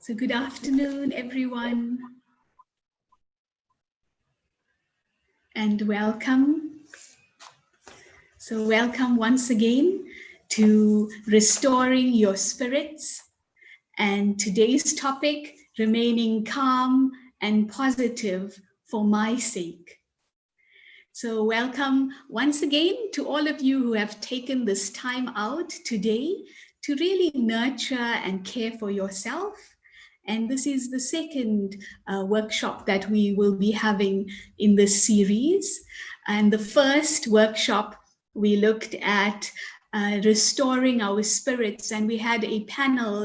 So good afternoon, everyone, and welcome. So welcome once again to Restoring Your Spirits. And today's topic, remaining calm and positive for my sake. So welcome once again to all of you who have taken this time out today to really nurture and care for yourself. And this is the second workshop that we will be having in this series. And the first workshop, we looked at restoring our spirits, and we had a panel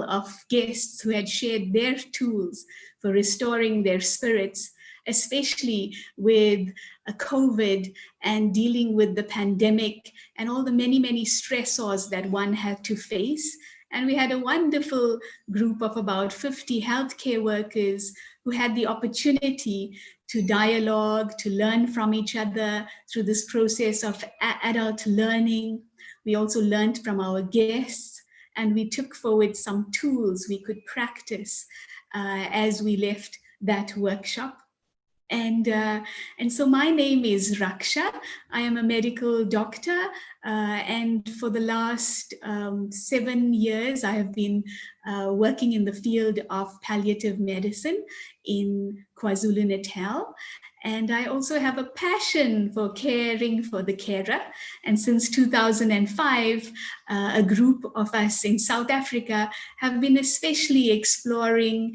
of guests who had shared their tools for restoring their spirits, especially with COVID and dealing with the pandemic and all the many, many stressors that one had to face. And we had a wonderful group of about 50 healthcare workers who had the opportunity to dialogue, to learn from each other through this process of adult learning. We also learned from our guests, and we took forward some tools we could practice as we left that workshop. And so my name is Raksha. I am a medical doctor, and for the last 7 years, I have been working in the field of palliative medicine in KwaZulu-Natal. And I also have a passion for caring for the carer. And since 2005, a group of us in South Africa have been especially exploring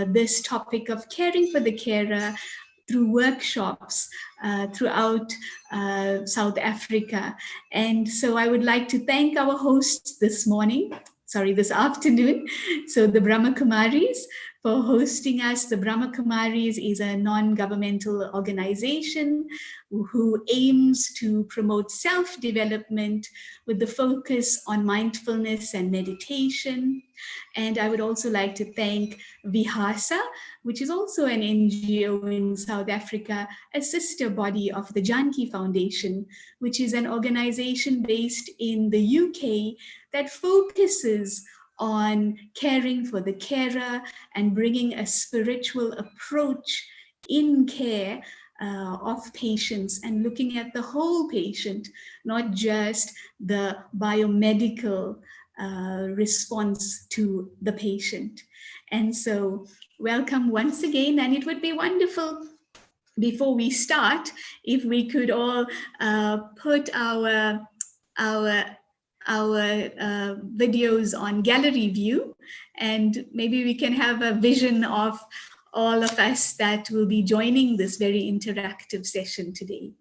this topic of caring for the carer through workshops throughout South Africa. And so I would like to thank our hosts this afternoon. So the Brahma Kumaris for hosting us. The Brahma Kumaris is a non-governmental organization who aims to promote self-development with the focus on mindfulness and meditation. And I would also like to thank Vihasa, which is also an NGO in South Africa, a sister body of the Janki Foundation, which is an organization based in the UK that focuses on caring for the carer and bringing a spiritual approach in care of patients and looking at the whole patient, not just the biomedical response to the patient. And so welcome once again, and it would be wonderful before we start if we could all put our videos on gallery view, and maybe we can have a vision of all of us that will be joining this very interactive session today.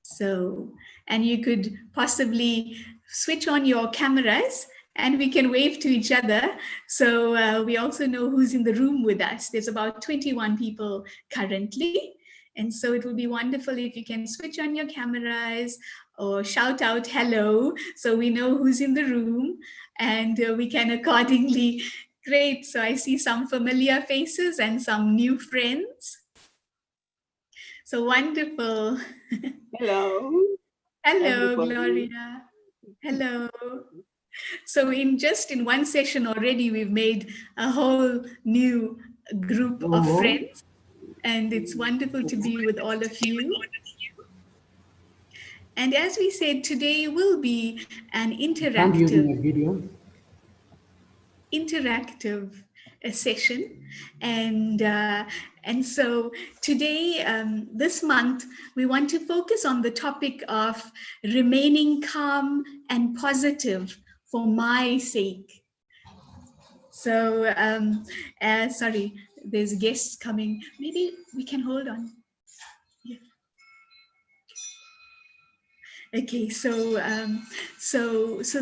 So, and you could possibly switch on your cameras and we can wave to each other. So we also know who's in the room with us. There's about 21 people currently. And so it will be wonderful if you can switch on your cameras or shout out hello, so we know who's in the room, and we can accordingly. Great, so I see some familiar faces and some new friends. So wonderful. Hello. Hello, everybody. Gloria. Hello. So in one session already, we've made a whole new group of friends, and it's wonderful to be with all of you. And as we said, today will be an interactive session. And so today, this month, we want to focus on the topic of remaining calm and positive for my sake. So, sorry, there's guests coming. Maybe we can hold on. Yeah. Okay, so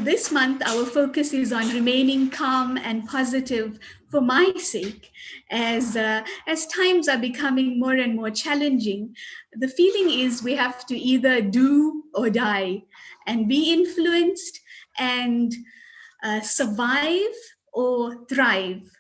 this month our focus is on remaining calm and positive for my sake. As times are becoming more and more challenging, the feeling is we have to either do or die, and be influenced and survive or thrive.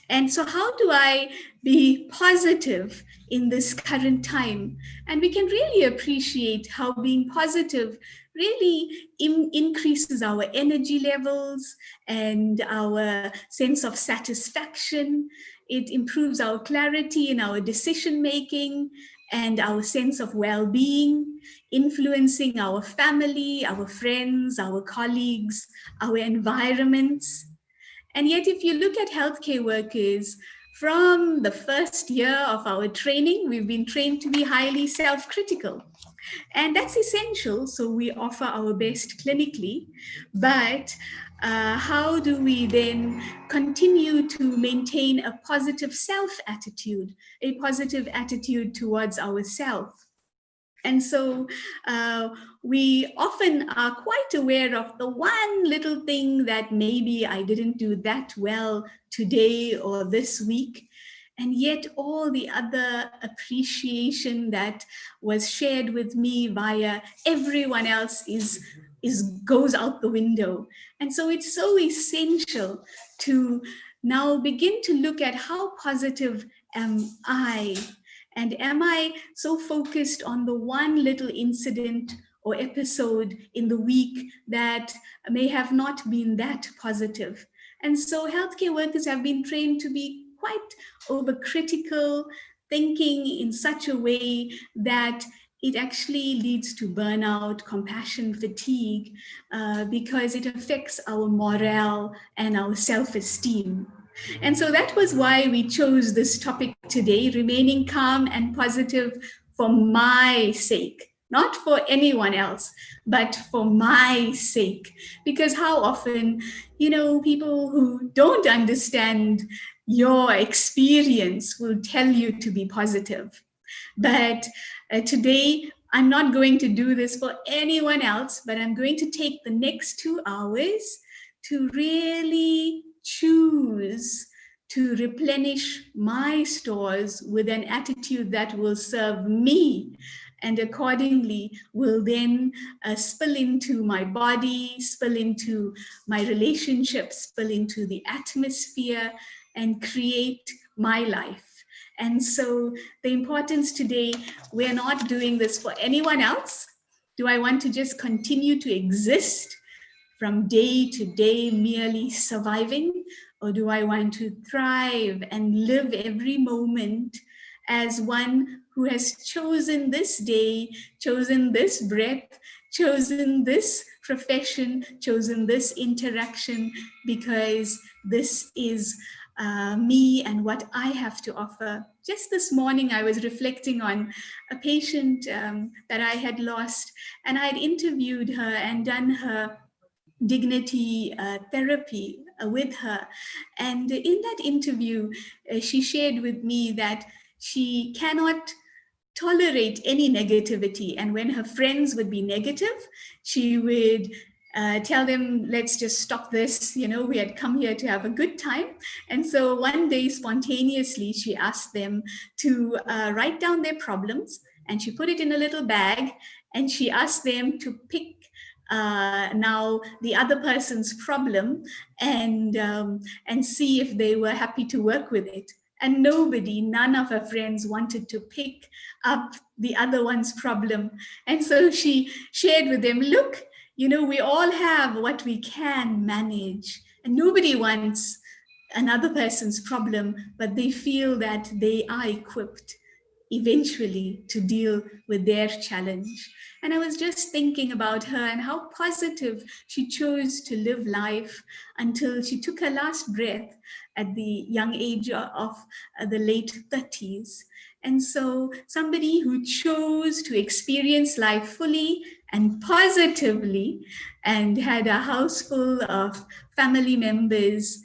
And so how do I be positive in this current time? And we can really appreciate how being positive really increases our energy levels and our sense of satisfaction. It improves our clarity in our decision making and our sense of well-being, influencing our family, our friends, our colleagues, our environments. And yet, if you look at healthcare workers, from the first year of our training, we've been trained to be highly self-critical. And that's essential. So we offer our best clinically. But how do we then continue to maintain a positive self attitude, a positive attitude towards ourselves? And so we often are quite aware of the one little thing that maybe I didn't do that well today or this week. And yet all the other appreciation that was shared with me via everyone else is goes out the window. And so it's so essential to now begin to look at how positive am I, and am I so focused on the one little incident or episode in the week that may have not been that positive? And so healthcare workers have been trained to be quite overcritical, thinking in such a way that it actually leads to burnout, compassion fatigue, because it affects our morale and our self-esteem. And so that was why we chose this topic today, remaining calm and positive for my sake, not for anyone else, but for my sake. Because how often, people who don't understand your experience will tell you to be positive. But today, I'm not going to do this for anyone else, but I'm going to take the next 2 hours to really choose to replenish my stores with an attitude that will serve me, and accordingly will then spill into my body, spill into my relationships, spill into the atmosphere, and create my life. And so the importance today, we're not doing this for anyone else. Do I want to just continue to exist from day to day, merely surviving? Or do I want to thrive and live every moment as one who has chosen this day, chosen this breath, chosen this profession, chosen this interaction, because this is me and what I have to offer? Just this morning, I was reflecting on a patient that I had lost, and I had interviewed her and done her dignity therapy with her. And in that interview, she shared with me that she cannot tolerate any negativity. And when her friends would be negative, she would tell them, let's just stop this. We had come here to have a good time. And so one day, spontaneously, she asked them to write down their problems, and she put it in a little bag, and she asked them to pick now the other person's problem, and see if they were happy to work with it. And none of her friends wanted to pick up the other one's problem. And so she shared with them, look, we all have what we can manage, and nobody wants another person's problem, but they feel that they are equipped eventually to deal with their challenge. And I was just thinking about her and how positive she chose to live life until she took her last breath at the young age of the late 30s. And so somebody who chose to experience life fully and positively, and had a house full of family members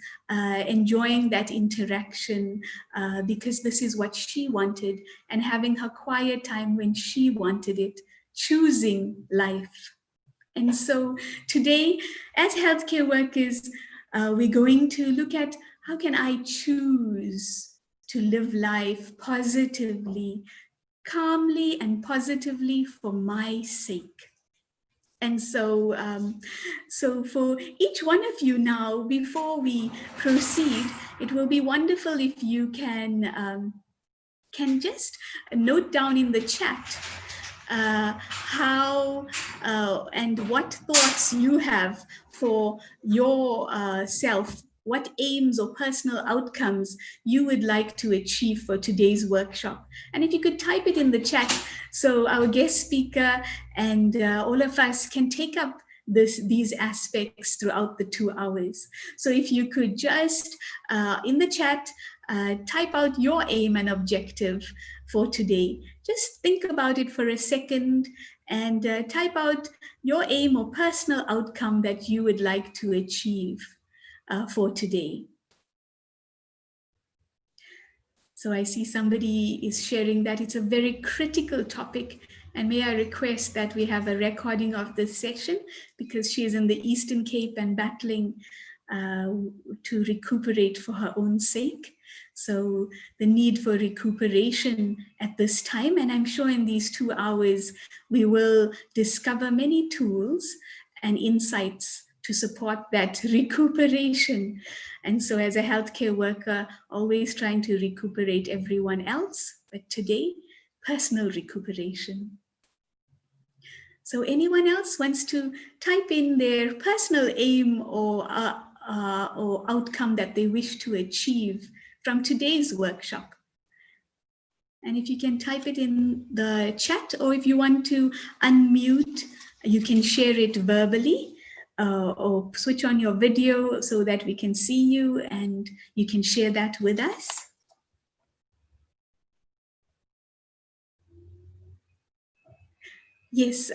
enjoying that interaction because this is what she wanted, and having her quiet time when she wanted it, choosing life. And so today, as healthcare workers, we're going to look at how can I choose to live life positively, calmly and positively for my sake. And so, so for each one of you now, before we proceed, it will be wonderful if you can just note down in the chat how and what thoughts you have for your self, what aims or personal outcomes you would like to achieve for today's workshop. And if you could type it in the chat so our guest speaker and all of us can take up these aspects throughout the 2 hours. So if you could just in the chat type out your aim and objective for today. Just think about it for a second and type out your aim or personal outcome that you would like to achieve for today. So I see somebody is sharing that it's a very critical topic, and may I request that we have a recording of this session because she is in the Eastern Cape and battling to recuperate for her own sake. So the need for recuperation at this time, and I'm sure in these 2 hours we will discover many tools and insights to support that recuperation. And so as a healthcare worker, always trying to recuperate everyone else, but today, personal recuperation. So anyone else wants to type in their personal aim or outcome that they wish to achieve from today's workshop? And if you can type it in the chat, or if you want to unmute, you can share it verbally. Or switch on your video so that we can see you and you can share that with us. Yes,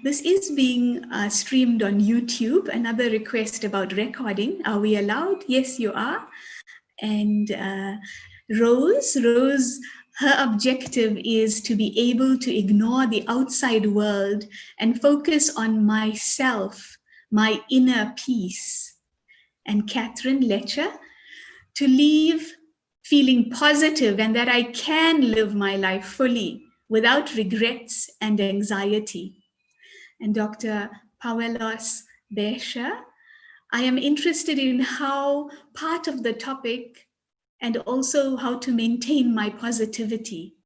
this is being streamed on YouTube. Another request about recording. Are we allowed? Yes, you are. And Rose, her objective is to be able to ignore the outside world and focus on myself, my inner peace. And Catherine Letcher, to leave feeling positive and that I can live my life fully without regrets and anxiety. And Dr. Pawelos Besha, I am interested in how part of the topic and also how to maintain my positivity,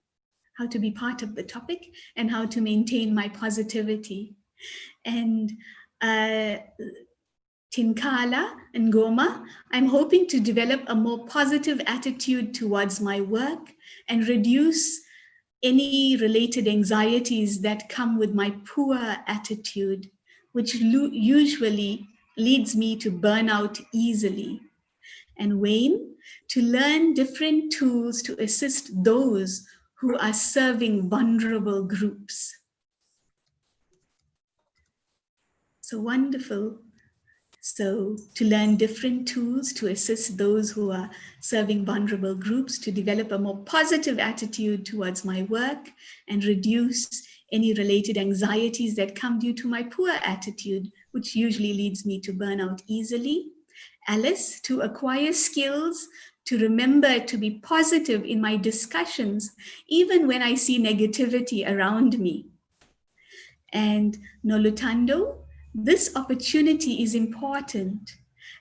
how to be part of the topic and how to maintain my positivity. And Tinkala and Goma, I'm hoping to develop a more positive attitude towards my work and reduce any related anxieties that come with my poor attitude, which usually leads me to burnout easily. And Wayne, to learn different tools to assist those who are serving vulnerable groups. So wonderful. So to learn different tools to assist those who are serving vulnerable groups, to develop a more positive attitude towards my work and reduce any related anxieties that come due to my poor attitude, which usually leads me to burnout easily. Alice, to acquire skills to remember to be positive in my discussions, even when I see negativity around me. And Nolutando, this opportunity is important.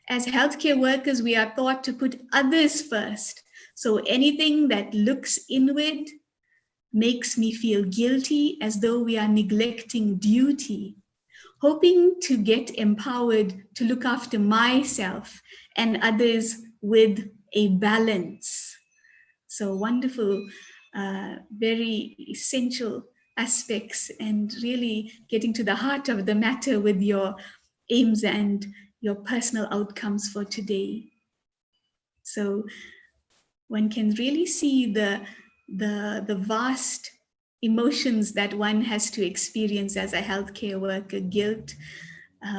As healthcare workers, we are taught to put others first. So anything that looks inward makes me feel guilty, as though we are neglecting duty. Hoping to get empowered to look after myself and others with a balance. So wonderful, very essential aspects, and really getting to the heart of the matter with your aims and your personal outcomes for today. So one can really see the vast emotions that one has to experience as a healthcare worker. Guilt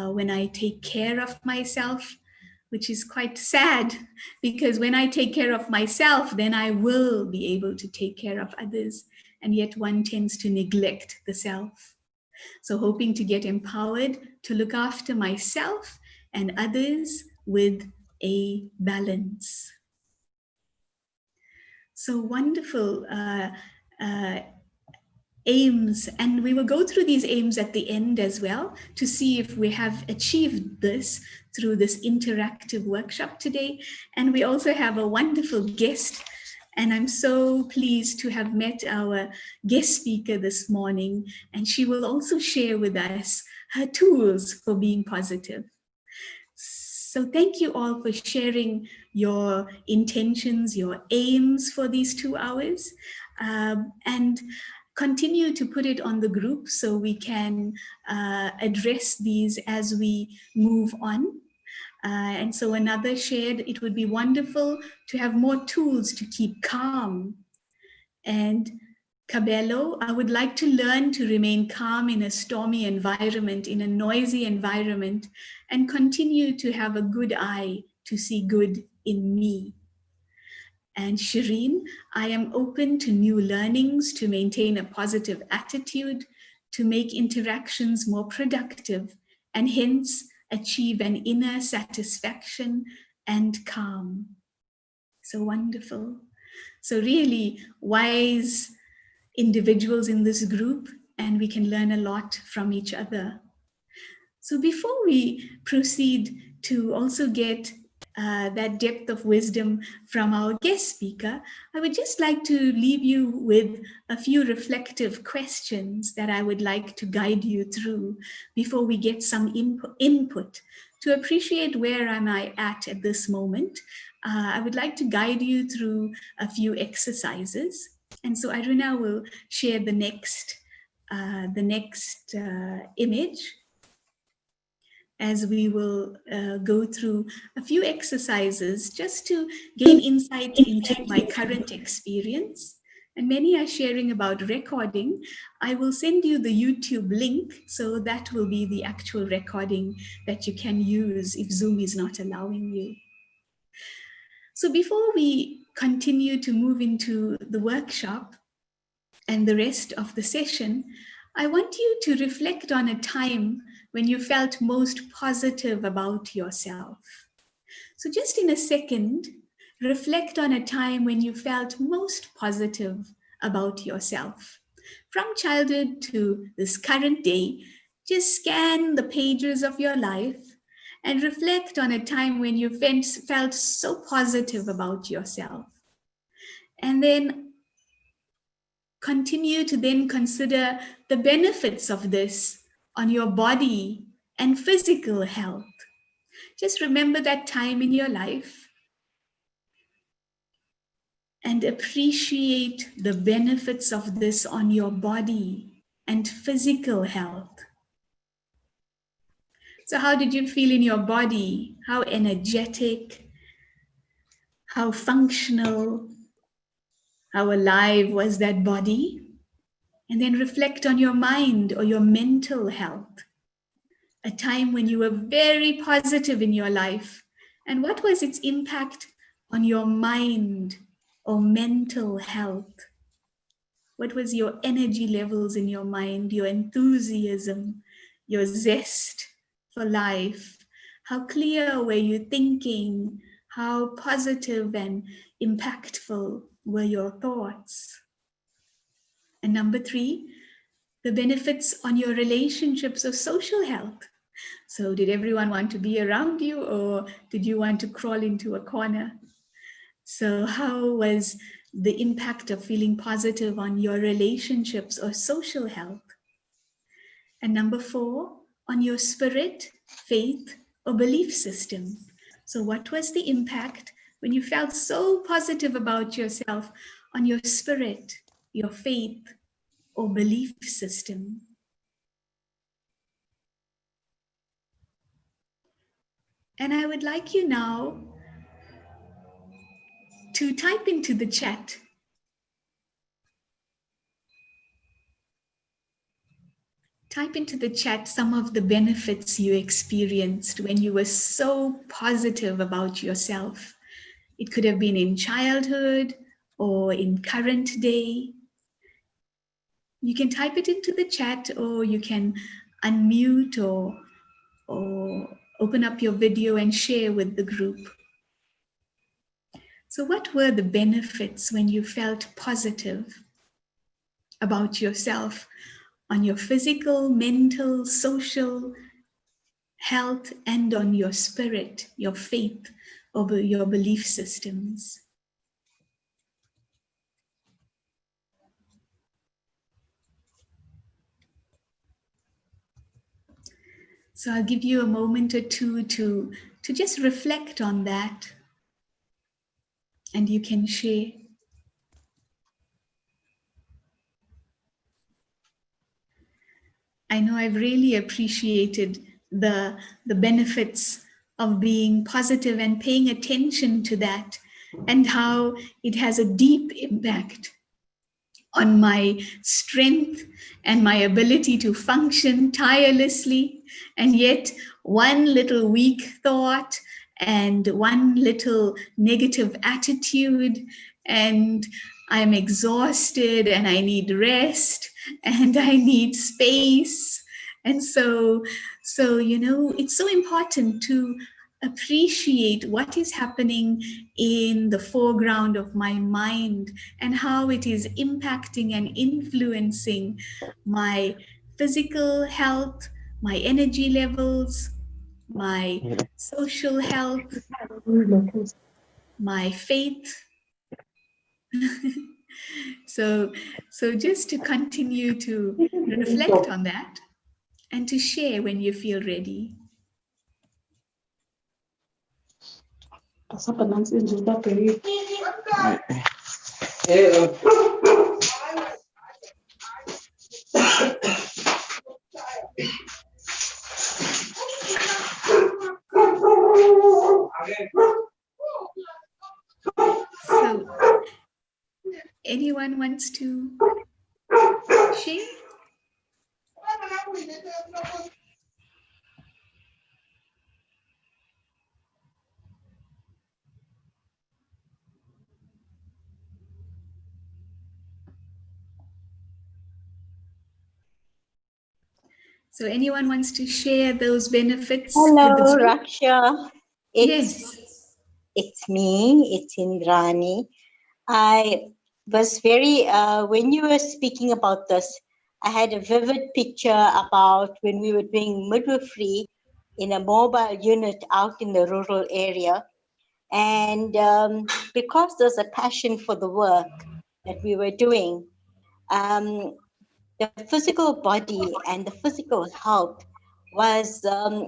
when I take care of myself, which is quite sad, because when I take care of myself, then I will be able to take care of others. And yet one tends to neglect the self. So hoping to get empowered to look after myself and others with a balance. So wonderful aims, and we will go through these aims at the end as well to see if we have achieved this through this interactive workshop today. And we also have a wonderful guest, And I'm so pleased to have met our guest speaker this morning, and she will also share with us her tools for being positive. So thank you all for sharing your intentions, your aims for these 2 hours, and continue to put it on the group so we can address these as we move on. And so another shared, it would be wonderful to have more tools to keep calm. And Cabello, I would like to learn to remain calm in a stormy environment, in a noisy environment, and continue to have a good eye to see good in me. And Shireen, I am open to new learnings, to maintain a positive attitude, to make interactions more productive, and hence achieve an inner satisfaction and calm. So wonderful. So really wise individuals in this group, and we can learn a lot from each other. So before we proceed to also get that depth of wisdom from our guest speaker, I would just like to leave you with a few reflective questions that I would like to guide you through before we get some input to appreciate where am I at this moment. I would like to guide you through a few exercises. And so Aruna will share the next image, as we will go through a few exercises just to gain insight into my current experience. And many are sharing about recording. I will send you the YouTube link, so that will be the actual recording that you can use if Zoom is not allowing you. So before we continue to move into the workshop and the rest of the session, I want you to reflect on a time when you felt most positive about yourself. So just in a second, reflect on a time when you felt most positive about yourself. From childhood to this current day, just scan the pages of your life and reflect on a time when you felt so positive about yourself. And then continue to then consider the benefits of this on your body and physical health. Just remember that time in your life and appreciate the benefits of this on your body and physical health. So how did you feel in your body? How energetic? How functional? How alive was that body? And then reflect on your mind or your mental health. A time when you were very positive in your life. And what was its impact on your mind or mental health? What was your energy levels in your mind, your enthusiasm, your zest for life? How clear were you thinking? How positive and impactful were your thoughts? And number 3, the benefits on your relationships of social health. So did everyone want to be around you, or did you want to crawl into a corner? So how was the impact of feeling positive on your relationships or social health? And number 4, on your spirit, faith, or belief system. So what was the impact when you felt so positive about yourself on your spirit, your faith, or belief system? And I would like you now to type into the chat some of the benefits you experienced when you were so positive about yourself. It could have been in childhood or in current day. You can type it into the chat, or you can unmute or open up your video and share with the group. So what were the benefits when you felt positive about yourself on your physical, mental, social health, and on your spirit, your faith, or your belief systems? So I'll give you a moment or two to just reflect on that, and you can share. I know I've really appreciated the benefits of being positive and paying attention to that, and how it has a deep impact on my strength and my ability to function tirelessly. And yet, one little weak thought and one little negative attitude, and I'm exhausted and I need rest and I need space. And so, it's so important to appreciate what is happening in the foreground of my mind and how it is impacting and influencing my physical health, my energy levels, my social health, my faith. So, so just to continue to reflect on that and to share when you feel ready. So, anyone wants to share? So anyone wants to share those benefits with the Hello, group? Raksha. Yes. It's me, it's Indrani. I was very, when you were speaking about this, I had a vivid picture about when we were doing midwifery in a mobile unit out in the rural area. And because there's a passion for the work that we were doing, the physical body and the physical health was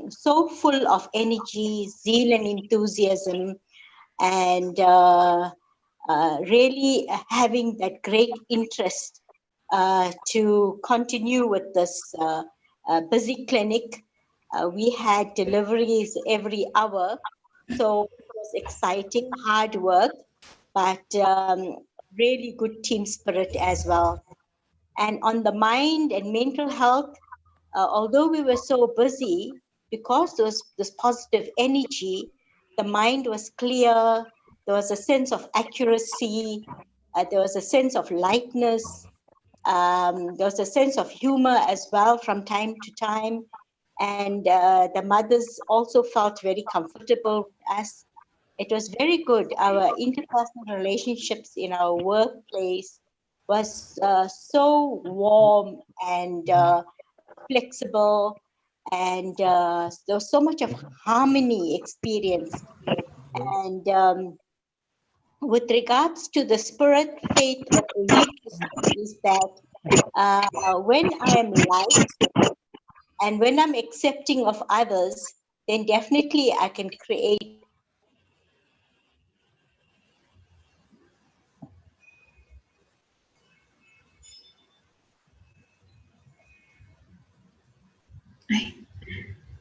so full of energy, zeal, and enthusiasm, and really having that great interest to continue with this busy clinic. We had deliveries every hour, so it was exciting, hard work, but really good team spirit as well. And on the mind and mental health, although we were so busy, because there was this positive energy, the mind was clear, there was a sense of accuracy, there was a sense of lightness, there was a sense of humor as well from time to time. And the mothers also felt very comfortable with us. It was very good. Our interpersonal relationships in our workplace was so warm and flexible, and there was so much of harmony experience. And with regards to the spirit, faith, or belief system, is that when I am light and when I'm accepting of others, then definitely I can create.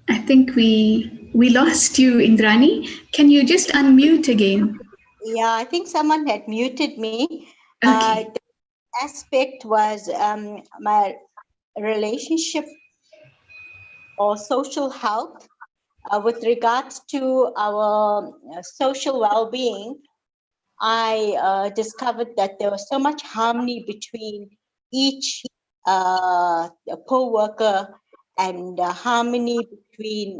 I think we lost you, Indrani. Can you just unmute again? Yeah, I think someone had muted me. Okay. The aspect was my relationship or social health with regards to our social well-being. I discovered that there was so much harmony between each co-worker, and harmony between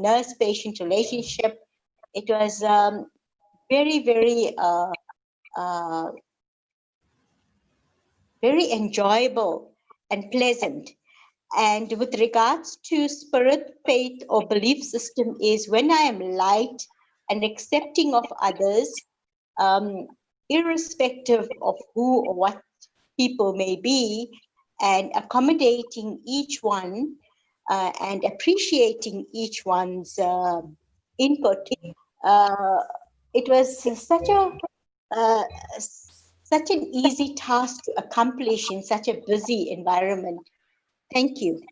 nurse-patient relationship. It was very, very, very enjoyable and pleasant. And with regards to spirit, faith, or belief system, is when I am light and accepting of others, irrespective of who or what people may be, and accommodating each one, and appreciating each one's input. It was uh, such an easy task to accomplish in such a busy environment. Thank you.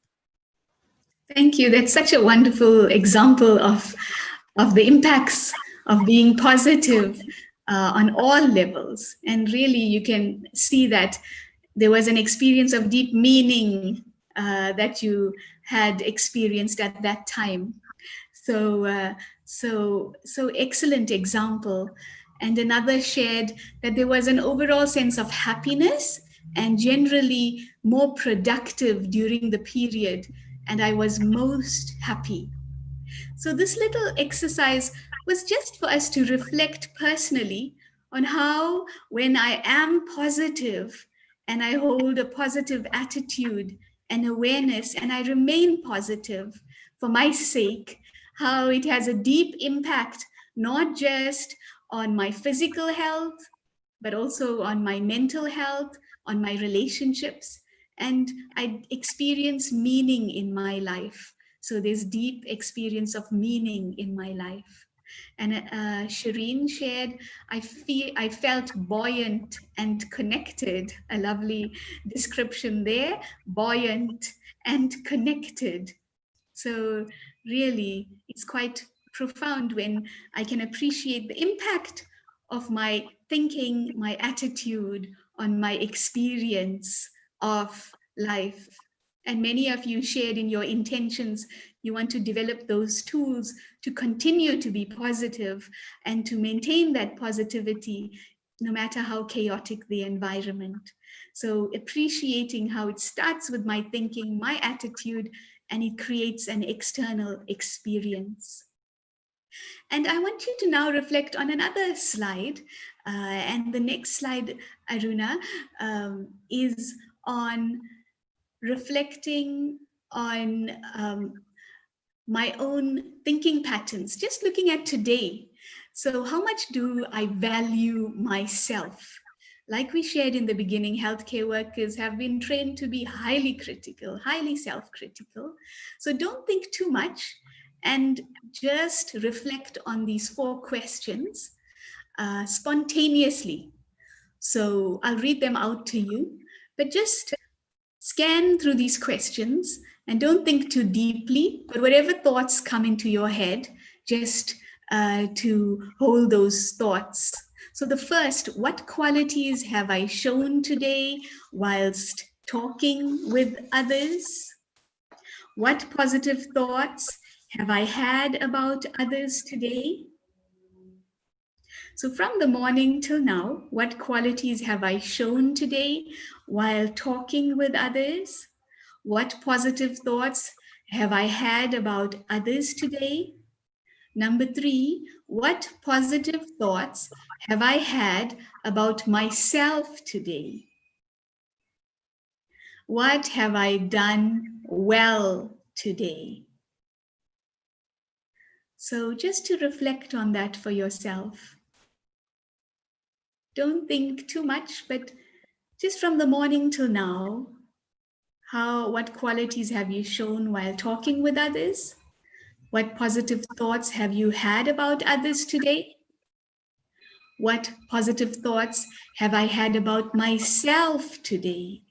Thank you. That's such a wonderful example of the impacts of being positive on all levels. And really, you can see that there was an experience of deep meaning that you had experienced at that time. So excellent example. And another shared that there was an overall sense of happiness and generally more productive during the period, and I was most happy. So, this little exercise was just for us to reflect personally on how, when I am positive and I hold a positive attitude and awareness and I remain positive for my sake, how it has a deep impact, not just on my physical health, but also on my mental health, on my relationships, and I experience meaning in my life. So there's deep experience of meaning in my life. And Shireen shared, I felt buoyant and connected. A lovely description there, buoyant and connected. So really, it's quite profound when I can appreciate the impact of my thinking, my attitude on my experience of life. And many of you shared in your intentions, you want to develop those tools to continue to be positive and to maintain that positivity no matter how chaotic the environment. So appreciating how it starts with my thinking, my attitude, and it creates an external experience. And I want you to now reflect on another slide. And the next slide, Aruna, is on reflecting on my own thinking patterns, just looking at today. So, how much do I value myself? Like we shared in the beginning, healthcare workers have been trained to be highly critical, highly self critical. So, don't think too much and just reflect on these 4 questions spontaneously. So, I'll read them out to you, but just scan through these questions and don't think too deeply, but whatever thoughts come into your head, just to hold those thoughts. So, the first, what qualities have I shown today whilst talking with others? What positive thoughts have I had about others today? So, from the morning till now, what qualities have I shown today while talking with others? What positive thoughts have I had about others today? Number 3, what positive thoughts have I had about myself today? What have I done well today? So, just to reflect on that for yourself. Don't think too much, but just from the morning till now, what qualities have you shown while talking with others? What positive thoughts have you had about others today? What positive thoughts have I had about myself today?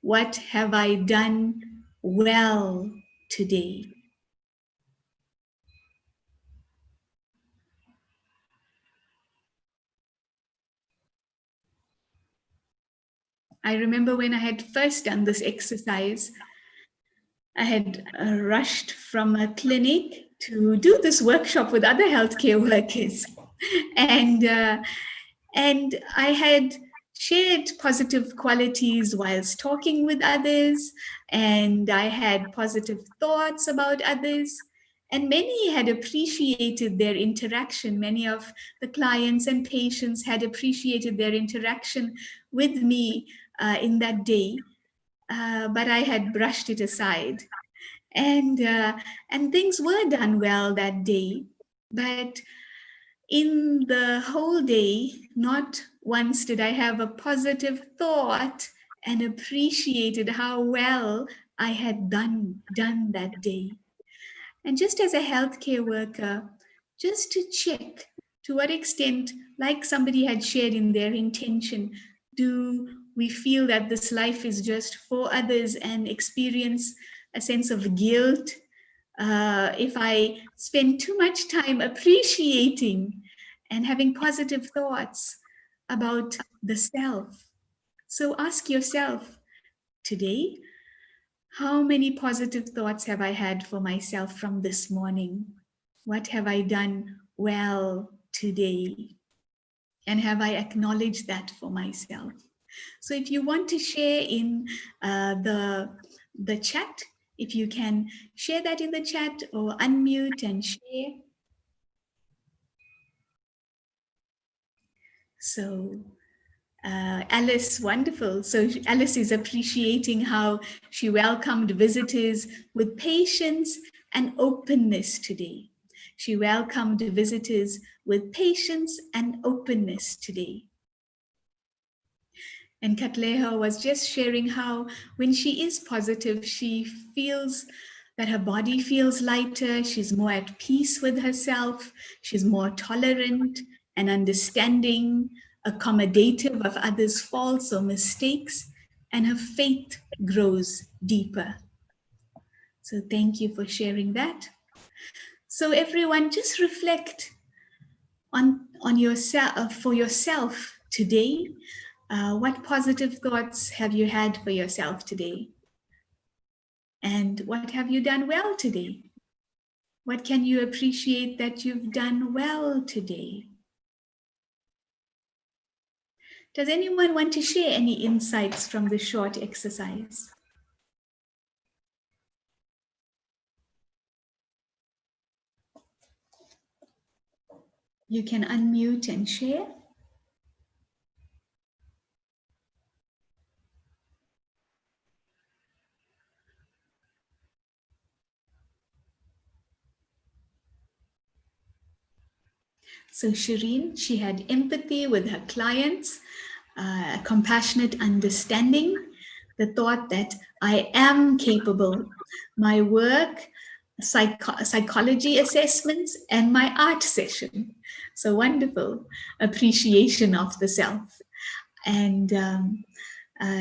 What have I done well today? I remember when I had first done this exercise, I had rushed from a clinic to do this workshop with other healthcare workers. And I had shared positive qualities whilst talking with others, and I had positive thoughts about others. And many had appreciated their interaction. Many of the clients and patients had appreciated their interaction with me in that day, but I had brushed it aside. And things were done well that day, but in the whole day, not once did I have a positive thought and appreciated how well I had done that day. And just as a healthcare worker, just to check to what extent, like somebody had shared in their intention, do we feel that this life is just for others and experience a sense of guilt if I spend too much time appreciating and having positive thoughts about the self. So ask yourself today, how many positive thoughts have I had for myself from this morning? What have I done well today? And have I acknowledged that for myself? So if you want to share in the chat, if you can share that in the chat or unmute and share. So Alice, wonderful. So Alice is appreciating how she welcomed visitors with patience and openness today. She welcomed visitors with patience and openness today. And Katleha was just sharing how when she is positive, she feels that her body feels lighter, she's more at peace with herself, she's more tolerant and understanding, accommodative of others' faults or mistakes, and her faith grows deeper. So thank you for sharing that. So everyone, just reflect on yourself for yourself today. What positive thoughts have you had for yourself today? And what have you done well today? What can you appreciate that you've done well today? Does anyone want to share any insights from the short exercise? You can unmute and share. So Shireen, she had empathy with her clients, a compassionate understanding, the thought that I am capable. My work, psychology assessments, and my art session. So wonderful appreciation of the self. And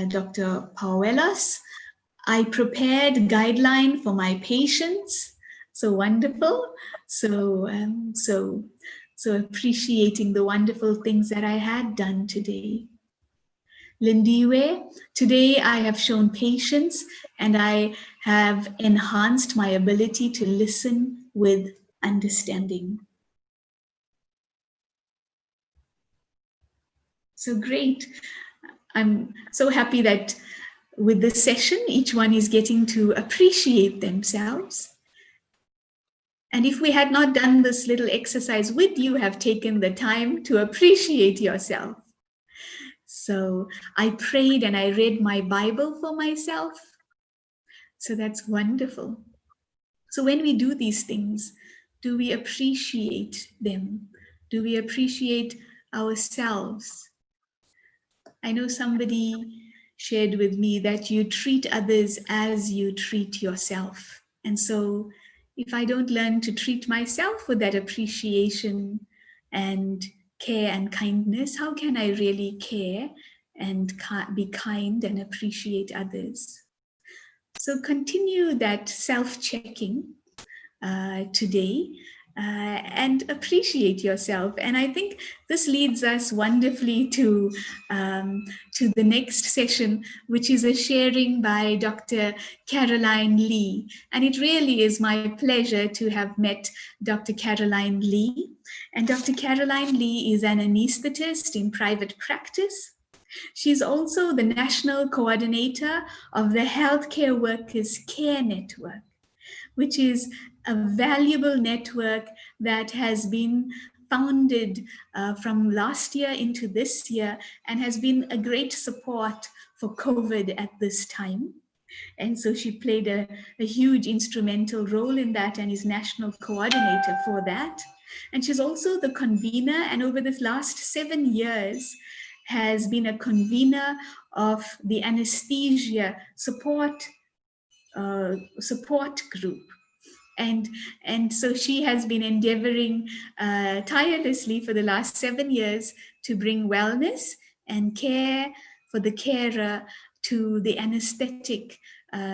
Dr. Pauelos, I prepared guideline for my patients. So wonderful. So appreciating the wonderful things that I had done today. Lindiwe, today I have shown patience and I have enhanced my ability to listen with understanding. So great. I'm so happy that with this session, each one is getting to appreciate themselves. And if we had not done this little exercise, would you have taken the time to appreciate yourself? So I prayed and I read my Bible for myself. So that's wonderful. So when we do these things, do we appreciate them? Do we appreciate ourselves? I know somebody shared with me that you treat others as you treat yourself. And so if I don't learn to treat myself with that appreciation and care and kindness, how can I really care and be kind and appreciate others? So continue that self-checking today and appreciate yourself. And I think this leads us wonderfully to the next session, which is a sharing by Dr. Caroline Lee. And it really is my pleasure to have met Dr. Caroline Lee. And Dr. Caroline Lee is an anesthetist in private practice. She's also the national coordinator of the Healthcare Workers Care Network, which is a valuable network that has been founded from last year into this year and has been a great support for COVID at this time. And so she played a huge instrumental role in that and is national coordinator for that. And she's also the convener, and over this last 7 years has been a convener of the anesthesia support support group. And so she has been endeavoring tirelessly for the last 7 years to bring wellness and care for the carer to the anesthetic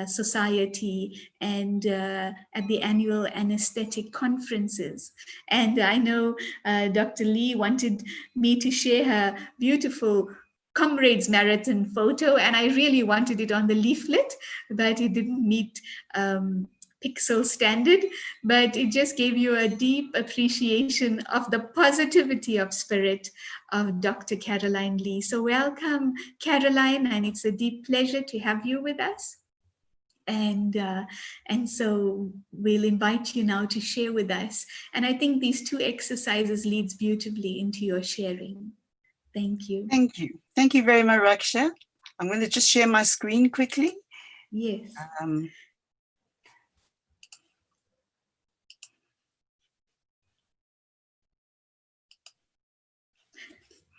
society and at the annual anesthetic conferences. And I know Dr. Lee wanted me to share her beautiful Comrades Marathon photo, and I really wanted it on the leaflet, but it didn't meet pixel standard, but it just gave you a deep appreciation of the positivity of spirit of Dr. Caroline Lee. So welcome, Caroline, and it's a deep pleasure to have you with us. And so we'll invite you now to share with us. And I think these two exercises leads beautifully into your sharing. Thank you. Thank you. Thank you very much, Raksha. I'm going to just share my screen quickly. Yes.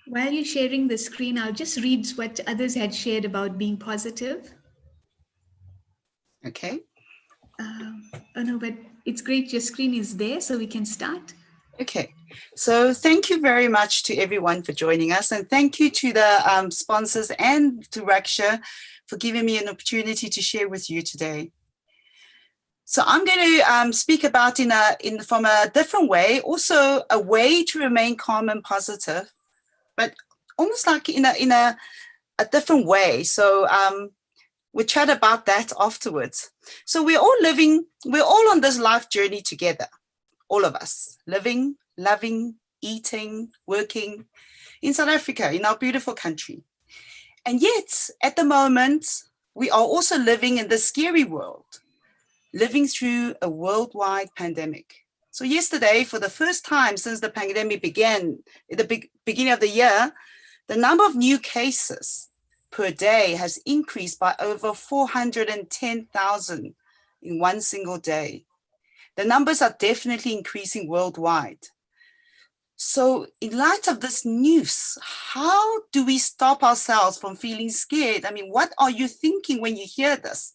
While you're sharing the screen, I'll just read what others had shared about being positive. Okay. Oh no, but it's great your screen is there, so we can start. Okay, so thank you very much to everyone for joining us, and thank you to the sponsors and to Raksha for giving me an opportunity to share with you today. So I'm going to speak about from a different way, also a way to remain calm and positive, but almost like in a different way. So we'll chat about that afterwards. So we're all on this life journey together. All of us, living, loving, eating, working in South Africa, in our beautiful country. And yet, at the moment, we are also living in this scary world, living through a worldwide pandemic. So yesterday, for the first time since the pandemic began, at the beginning of the year, the number of new cases per day has increased by over 410,000 in one single day. The numbers are definitely increasing worldwide. So in light of this news, how do we stop ourselves from feeling scared? I mean, what are you thinking when you hear this?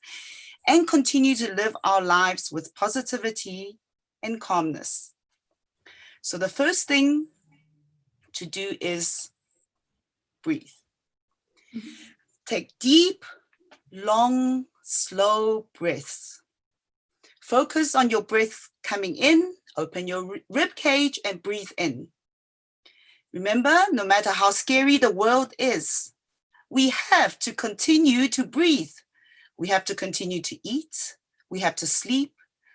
And continue to live our lives with positivity and calmness. So the first thing to do is breathe. Take deep, long, slow breaths. Focus on your breath coming in, open your rib cage and breathe in. Remember, no matter how scary the world is, we have to continue to breathe. We have to continue to eat. We have to sleep.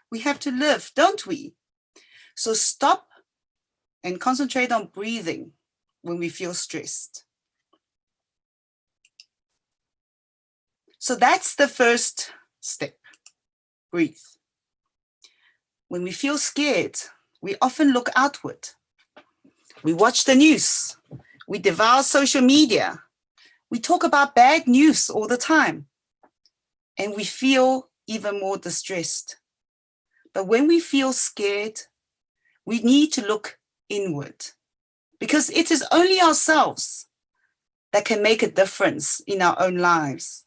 We have to live, don't we? So stop and concentrate on breathing when we feel stressed. So that's the first step, breathe. When we feel scared, we often look outward. We watch the news. We devour social media. We talk about bad news all the time. And we feel even more distressed. But when we feel scared, we need to look inward, because it is only ourselves that can make a difference in our own lives.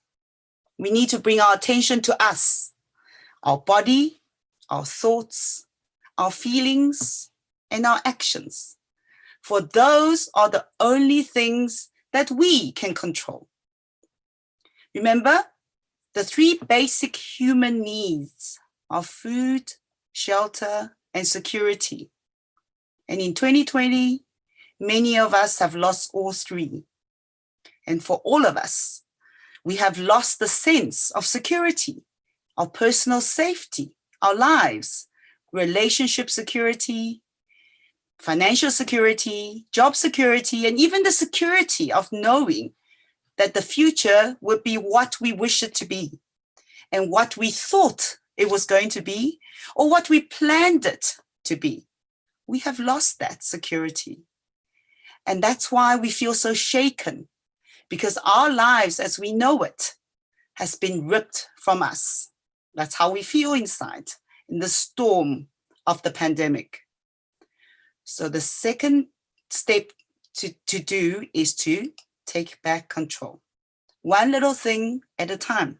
We need to bring our attention to us, our body, our thoughts, our feelings, and our actions. For those are the only things that we can control. Remember, the three basic human needs are food, shelter, and security. And in 2020, many of us have lost all three. And for all of us, we have lost the sense of security, our personal safety, our lives, relationship security, financial security, job security, and even the security of knowing that the future would be what we wish it to be and what we thought it was going to be or what we planned it to be. We have lost that security. And that's why we feel so shaken, because our lives as we know it has been ripped from us. That's how we feel inside in the storm of the pandemic. So the second step to do is to take back control. One little thing at a time.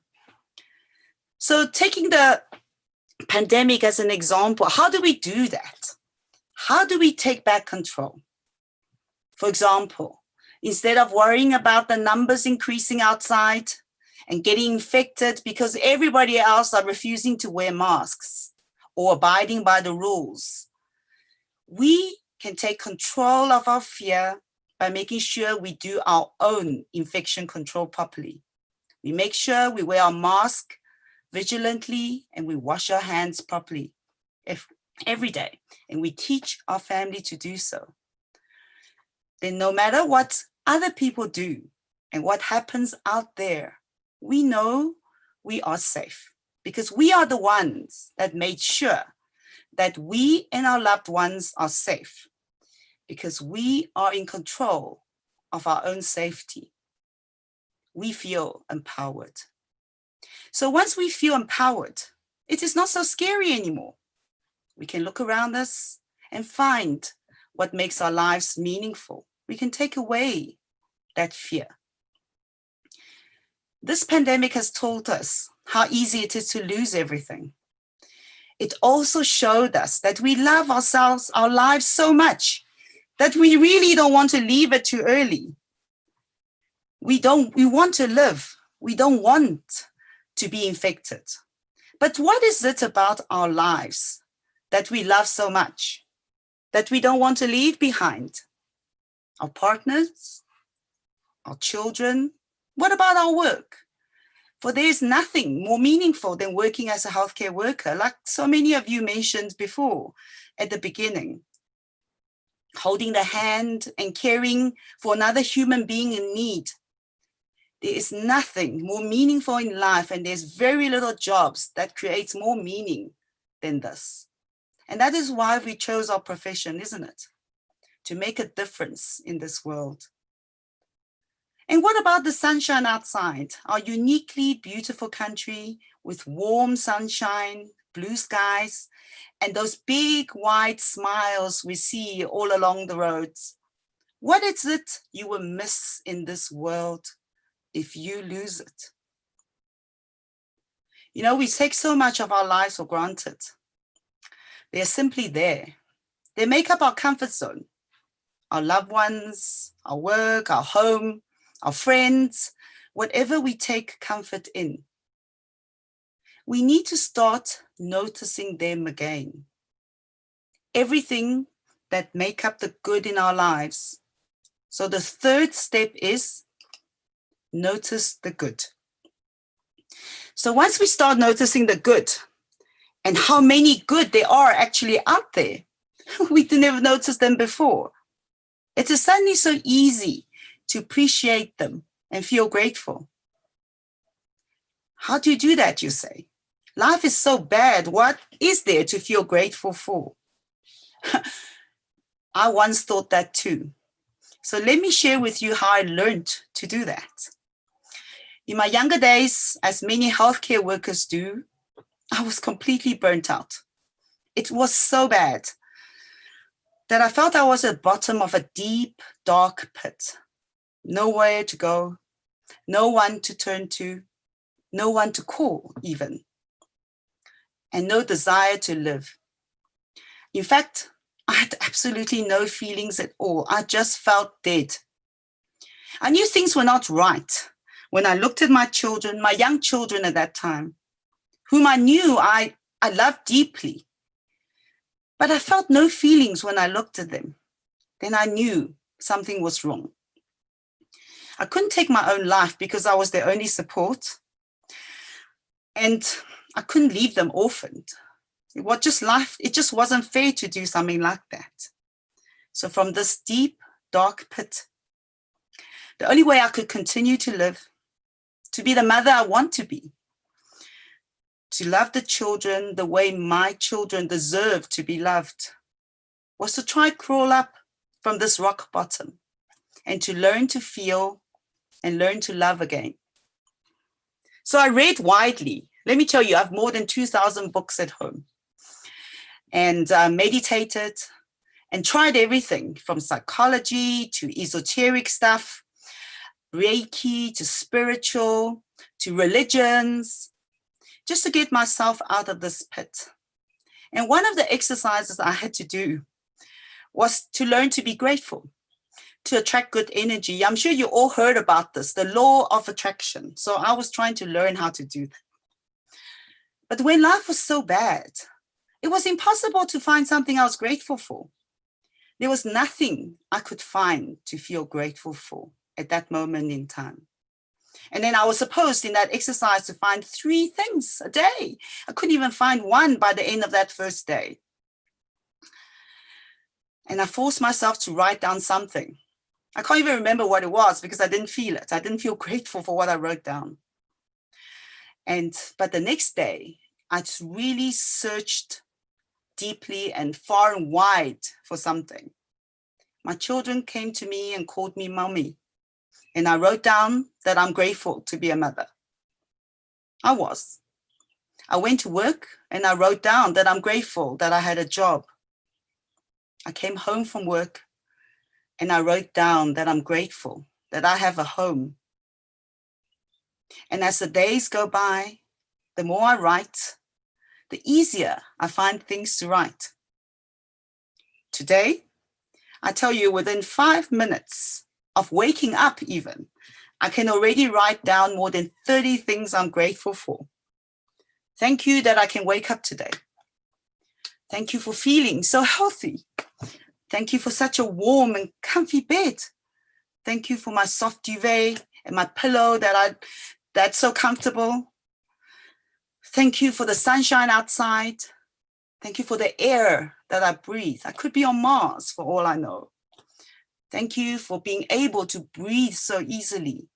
So taking the pandemic as an example, how do we do that? How do we take back control? For example, instead of worrying about the numbers increasing outside and getting infected because everybody else are refusing to wear masks or abiding by the rules, we can take control of our fear by making sure we do our own infection control properly. We make sure we wear our mask vigilantly and we wash our hands properly every day, and we teach our family to do so. Then no matter what other people do and what happens out there, we know we are safe because we are the ones that made sure that we and our loved ones are safe, because we are in control of our own safety. We feel empowered. So once we feel empowered, it is not so scary anymore. We can look around us and find what makes our lives meaningful. We can take away that fear. This pandemic has taught us how easy it is to lose everything. It also showed us that we love ourselves, our lives so much that we really don't want to leave it too early. We want to live. We don't want to be infected. But what is it about our lives that we love so much that we don't want to leave behind? Our partners, our children. What about our work? For there is nothing more meaningful than working as a healthcare worker, like so many of you mentioned before at the beginning. Holding the hand and caring for another human being in need. There is nothing more meaningful in life, and there's very little jobs that creates more meaning than this. And that is why we chose our profession, isn't it? To make a difference in this world. And what about the sunshine outside? Our uniquely beautiful country with warm sunshine, blue skies, and those big wide smiles we see all along the roads. What is it you will miss in this world if you lose it? You know, we take so much of our lives for granted. They're simply there. They make up our comfort zone. Our loved ones, our work, our home, our friends, whatever we take comfort in. We need to start noticing them again. Everything that make up the good in our lives. So the third step is notice the good. So once we start noticing the good and how many good there are actually out there, we didn't ever notice them before. It is suddenly so easy to appreciate them and feel grateful. How do you do that, you say? Life is so bad. What is there to feel grateful for? I once thought that too. So let me share with you how I learned to do that. In my younger days, as many healthcare workers do, I was completely burnt out. It was so bad that I felt I was at the bottom of a deep, dark pit. Nowhere to go, no one to turn to, no one to call even, and no desire to live. In fact, I had absolutely no feelings at all. I just felt dead. I knew things were not right when I looked at my children, my young children at that time, whom I knew I loved deeply. But I felt no feelings when I looked at them. Then I knew something was wrong. I couldn't take my own life because I was their only support. And I couldn't leave them orphaned. It was just life. It just wasn't fair to do something like that. So from this deep, dark pit, the only way I could continue to live, to be the mother I want to be, to love the children the way my children deserve to be loved, was to try to crawl up from this rock bottom and to learn to feel and learn to love again. So I read widely. Let me tell you, I have more than 2,000 books at home, and meditated and tried everything from psychology to esoteric stuff, Reiki to spiritual to religions. just to get myself out of this pit. And one of the exercises I had to do was to learn to be grateful, to attract good energy. I'm sure you all heard about this, the law of attraction. So I was trying to learn how to do that. But when life was so bad, it was impossible to find something I was grateful for. There was nothing I could find to feel grateful for at that moment in time. And then I was supposed in that exercise to find 3 things a day. I couldn't even find one by the end of that first day. And I forced myself to write down something. I can't even remember what it was because I didn't feel it. I didn't feel grateful for what I wrote down. But the next day, I really searched deeply and far and wide for something. My children came to me and called me mommy. And I wrote down that I'm grateful to be a mother. I was. I went to work and I wrote down that I'm grateful that I had a job. I came home from work and I wrote down that I'm grateful that I have a home. And as the days go by, the more I write, the easier I find things to write. Today, I tell you, within 5 minutes of waking up even, I can already write down more than 30 things I'm grateful for. Thank you that I can wake up today. Thank you for feeling so healthy. Thank you for such a warm and comfy bed. Thank you for my soft duvet and my pillow that's so comfortable. Thank you for the sunshine outside. Thank you for the air that I breathe. I could be on Mars for all I know. Thank you for being able to breathe so easily,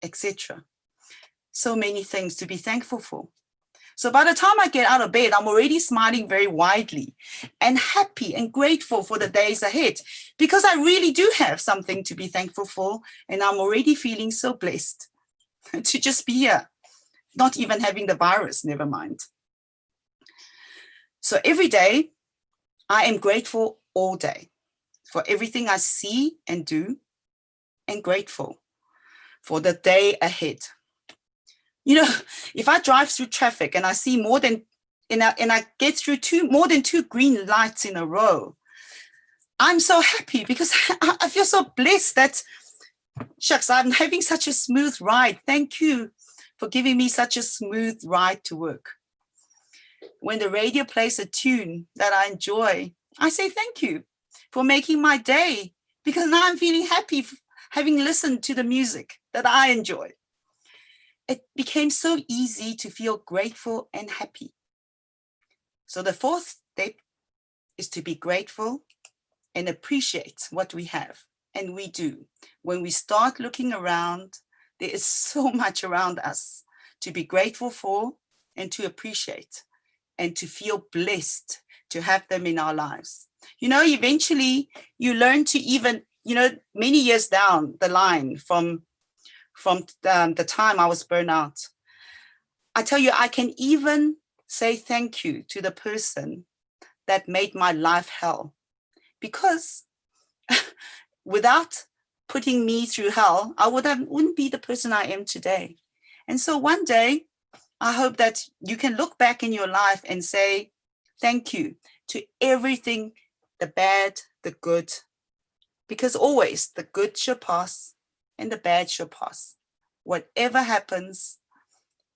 etc. So many things to be thankful for. So by the time I get out of bed, I'm already smiling very widely and happy and grateful for the days ahead because I really do have something to be thankful for. And I'm already feeling so blessed to just be here, not even having the virus, never mind. So every day, I am grateful all day for everything I see and do, and grateful for the day ahead. You know, if I drive through traffic and I see and I get through more than 2 green lights in a row, I'm so happy because I feel so blessed that, shucks, I'm having such a smooth ride. Thank you for giving me such a smooth ride to work. When the radio plays a tune that I enjoy, I say thank you for making my day because now I'm feeling happy having listened to the music that I enjoy. It became so easy to feel grateful and happy. So the 4th step is to be grateful and appreciate what we have. And we do. When we start looking around, there is so much around us to be grateful for and to appreciate and to feel blessed to have them in our lives. You know, eventually you learn to even, many years down the line from the time I was burned out, I tell you, I can even say thank you to the person that made my life hell. Because without putting me through hell, I wouldn't be the person I am today. And so one day, I hope that you can look back in your life and say thank you to everything, the bad, the good, because always the good shall pass and the bad shall pass. Whatever happens,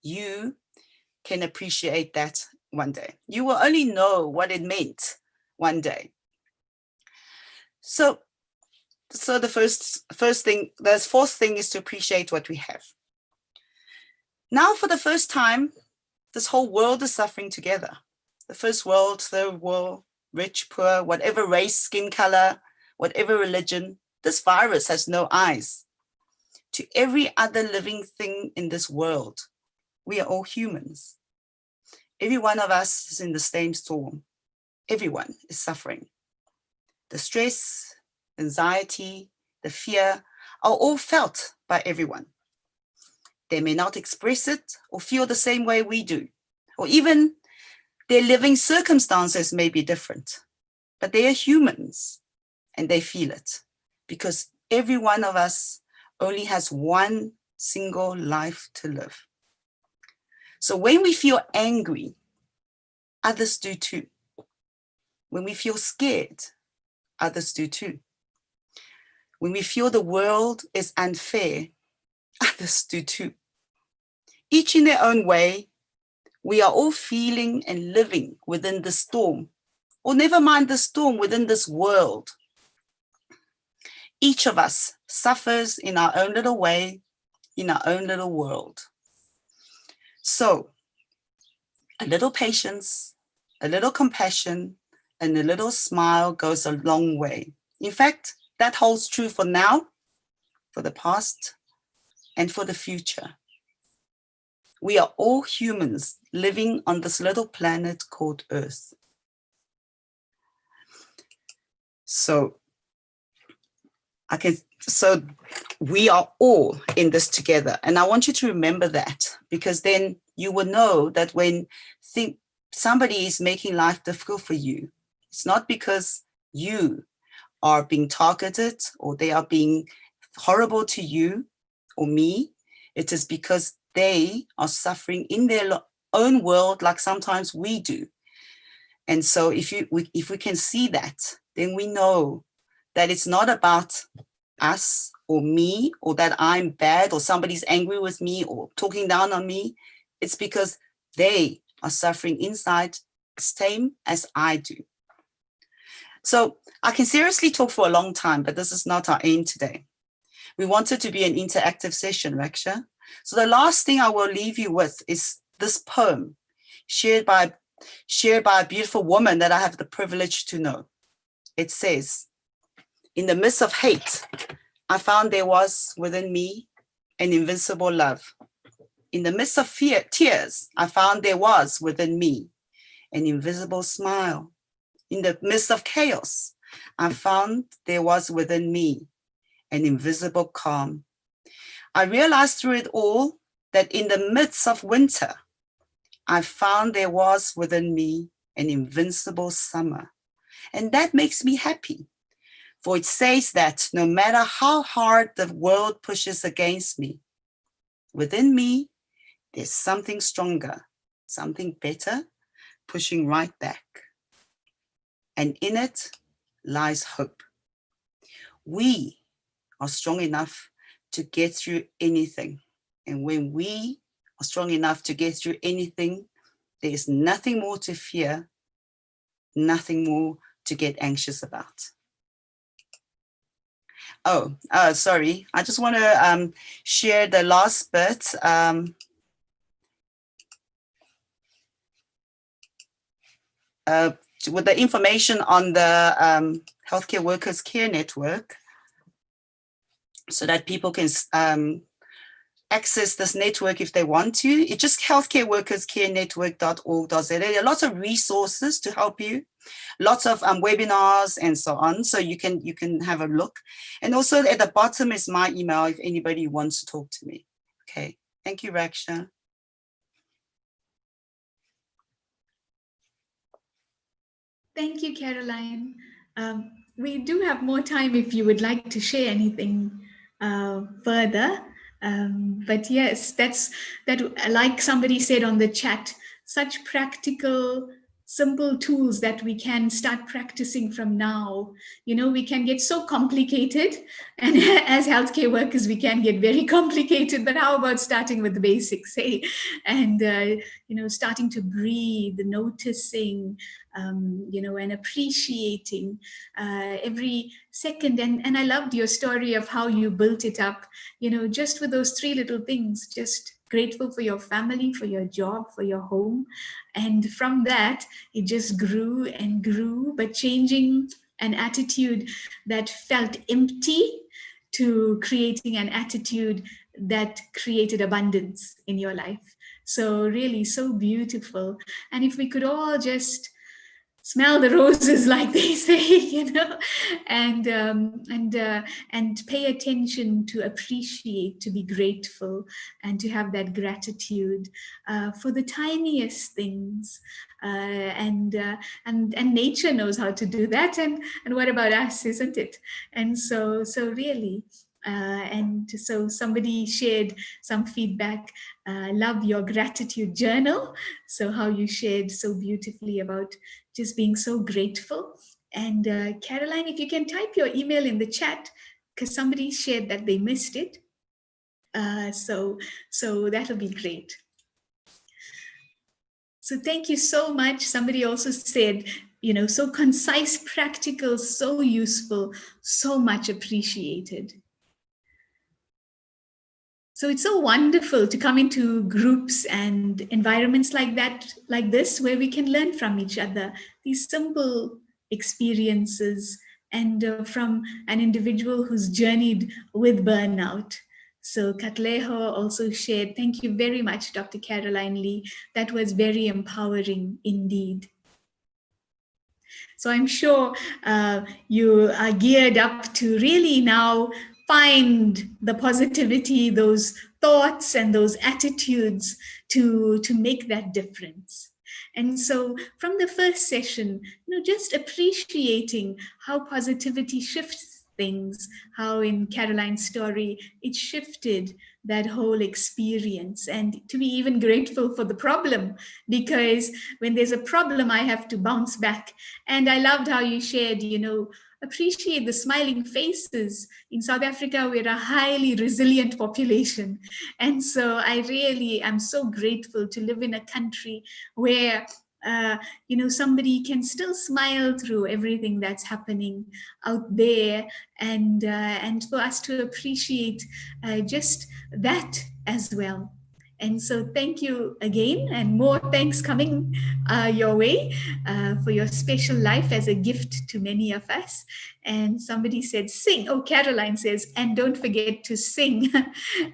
you can appreciate that one day. You will only know what it meant one day. So the first thing, the 4th thing is to appreciate what we have. Now, for the first time, this whole world is suffering together. The first world, third world, rich, poor, whatever race, skin color, whatever religion, this virus has no eyes. To every other living thing in this world, we are all humans. Every one of us is in the same storm. Everyone is suffering. The stress, anxiety, the fear are all felt by everyone. They may not express it or feel the same way we do, or even their living circumstances may be different, but they are humans and they feel it because every one of us only has one single life to live. So when we feel angry, others do too. When we feel scared, others do too. When we feel the world is unfair, others do too. Each in their own way, we are all feeling and living within the storm, or never mind the storm, within this world. Each of us suffers in our own little way, in our own little world. So, a little patience, a little compassion, and a little smile goes a long way. In fact, that holds true for now, for the past, and for the future. We are all humans living on this little planet called Earth. So we are all in this together. And I want you to remember that, because then you will know that when somebody is making life difficult for you, it's not because you are being targeted or they are being horrible to you or me. It is because they are suffering in their own world, like sometimes we do. And so if we can see that, then we know that it's not about us or me, or that I'm bad, or somebody's angry with me or talking down on me. It's because they are suffering inside, same as I do. So I can seriously talk for a long time, but this is not our aim today. We want it to be an interactive session, Raksha. So the last thing I will leave you with is this poem shared by a beautiful woman that I have the privilege to know. It says, "In the midst of hate, I found there was within me an invincible love. In the midst of tears, I found there was within me an invisible smile. In the midst of chaos, I found there was within me an invisible calm. I realized through it all that in the midst of winter, I found there was within me an invincible summer. And that makes me happy. For it says that no matter how hard the world pushes against me, within me, there's something stronger, something better, pushing right back. And in it lies hope. We are strong enough to get through anything. And when we are strong enough to get through anything, there is nothing more to fear, nothing more to get anxious about." Sorry. I just want to share the last bit. With the information on the Healthcare Workers Care Network, so that people can access this network if they want to. It's just healthcareworkerscarenetwork.org.za. There are lots of resources to help you, lots of webinars and so on. So you can have a look. And also at the bottom is my email if anybody wants to talk to me. Okay. Thank you, Raksha. Thank you, Caroline. We do have more time if you would like to share anything further. But yes, that, like somebody said on the chat, such practical, simple tools that we can start practicing from now. You know, we can get so complicated, and as healthcare workers, we can get very complicated, but how about starting with the basics, hey? And, you know, starting to breathe, noticing, you know, and appreciating every second. And I loved your story of how you built it up, you know, just with those three little things, just grateful for your family, for your job, for your home. And from that, it just grew and grew, but changing an attitude that felt empty to creating an attitude that created abundance in your life. So really, so beautiful. And if we could all just smell the roses, like they say, you know, and pay attention, to appreciate, to be grateful, and to have that gratitude for the tiniest things, and nature knows how to do that, and what about us, isn't it? And so really, And so somebody shared some feedback. Love your gratitude journal. So how you shared so beautifully about just being so grateful. And Caroline, if you can type your email in the chat, because somebody shared that they missed it. So that'll be great. So thank you so much. Somebody also said, so concise, practical, so useful, so much appreciated. So it's so wonderful to come into groups and environments like that, like this, where we can learn from each other, these simple experiences, and from an individual who's journeyed with burnout. So Katleho also shared, thank you very much, Dr. Caroline Lee. That was very empowering indeed. So I'm sure you are geared up to really now find the positivity, those thoughts and those attitudes to make that difference. And so from the first session, just appreciating how positivity shifts things, how in Caroline's story, it shifted that whole experience, and to be even grateful for the problem, because when there's a problem, I have to bounce back. And I loved how you shared, appreciate the smiling faces. In South Africa, we're a highly resilient population. And so I really am so grateful to live in a country where somebody can still smile through everything that's happening out there, and for us to appreciate just that as well. And so thank you again, and more thanks coming your way for your special life as a gift to many of us. And somebody said, sing. Oh, Caroline says, and don't forget to sing.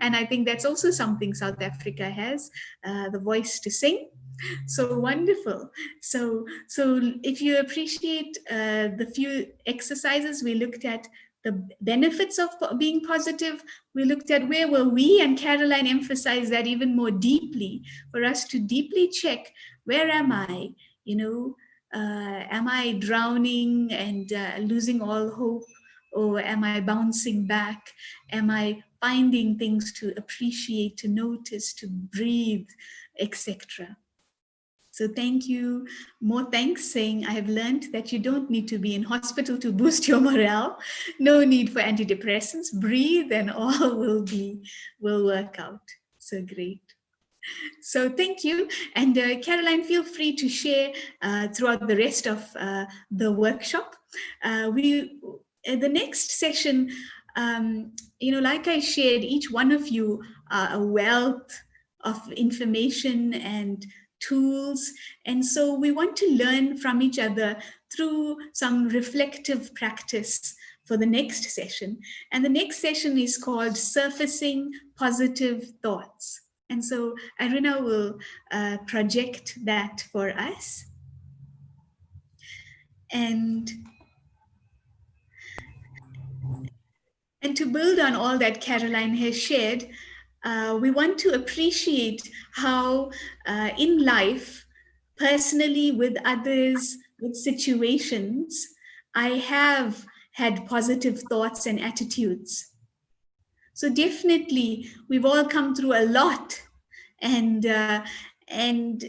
And I think that's also something South Africa has, the voice to sing. So wonderful. So if you appreciate the few exercises we looked at, the benefits of being positive, we looked at where were we, and Caroline emphasized that even more deeply, for us to deeply check, where am I? Am I drowning and losing all hope? Or am I bouncing back? Am I finding things to appreciate, to notice, to breathe, etc.? So thank you. More thanks, saying I have learned that you don't need to be in hospital to boost your morale. No need for antidepressants. Breathe and all will work out. So great. So thank you. And Caroline, feel free to share throughout the rest of the workshop. The next session, like I shared, each one of you are a wealth of information and tools. And so we want to learn from each other through some reflective practice for the next session. And the next session is called Surfacing Positive Thoughts. And so Aruna will project that for us. And to build on all that Caroline has shared, we want to appreciate how in life, personally, with others, with situations, I have had positive thoughts and attitudes. So definitely, we've all come through a lot, and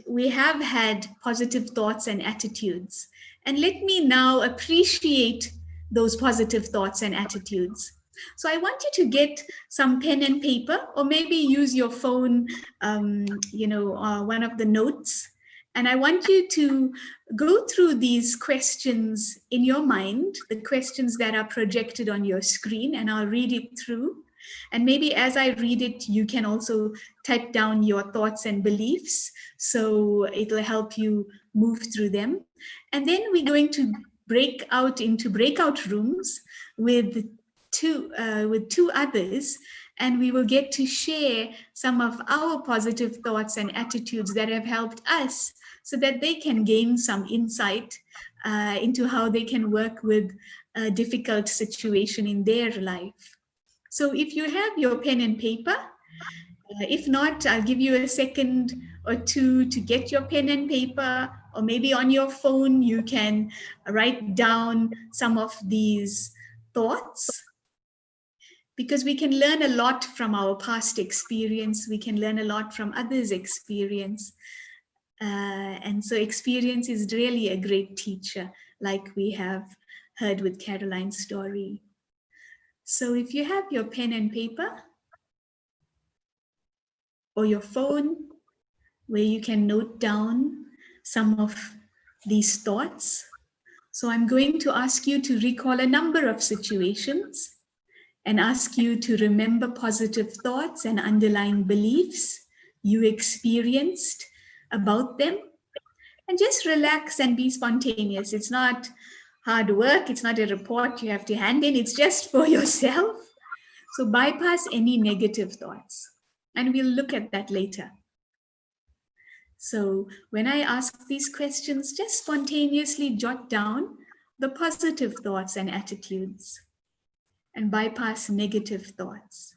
we have had positive thoughts and attitudes. And let me now appreciate those positive thoughts and attitudes. So I want you to get some pen and paper, or maybe use your phone, one of the notes. And I want you to go through these questions in your mind, the questions that are projected on your screen, and I'll read it through. And maybe as I read it, you can also type down your thoughts and beliefs, so it'll help you move through them. And then we're going to break out into breakout rooms with two others, and we will get to share some of our positive thoughts and attitudes that have helped us, so that they can gain some insight into how they can work with a difficult situation in their life. So if you have your pen and paper, if not, I'll give you a second or two to get your pen and paper, or maybe on your phone, you can write down some of these thoughts. because we can learn a lot from our past experience. We can learn a lot from others' experience. And so experience is really a great teacher, like we have heard with Caroline's story. So if you have your pen and paper or your phone where you can note down some of these thoughts. So I'm going to ask you to recall a number of situations and ask you to remember positive thoughts and underlying beliefs you experienced about them. And just relax and be spontaneous. It's not hard work. It's not a report you have to hand in. It's just for yourself. So bypass any negative thoughts. And we'll look at that later. So when I ask these questions, just spontaneously jot down the positive thoughts and attitudes and bypass negative thoughts.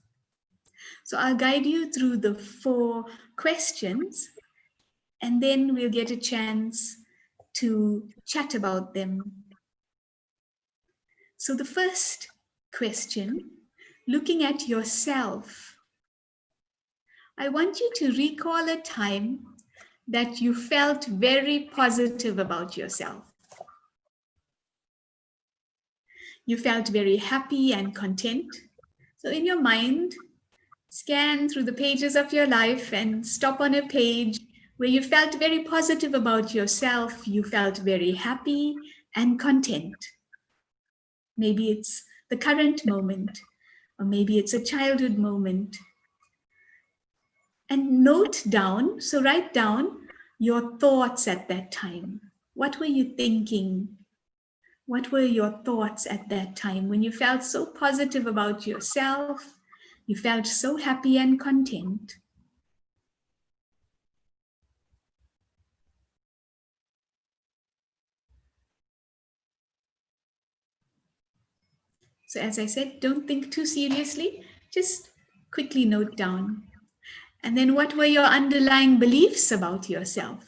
So I'll guide you through the 4 questions, and then we'll get a chance to chat about them. So the first question, looking at yourself, I want you to recall a time that you felt very positive about yourself. You felt very happy and content. So in your mind, scan through the pages of your life and stop on a page where you felt very positive about yourself. You felt very happy and content. Maybe it's the current moment, or maybe it's a childhood moment. And note down, so write down your thoughts at that time. What were you thinking? What were your thoughts at that time when you felt so positive about yourself? You felt so happy and content. So as I said, don't think too seriously, just quickly note down. And then what were your underlying beliefs about yourself?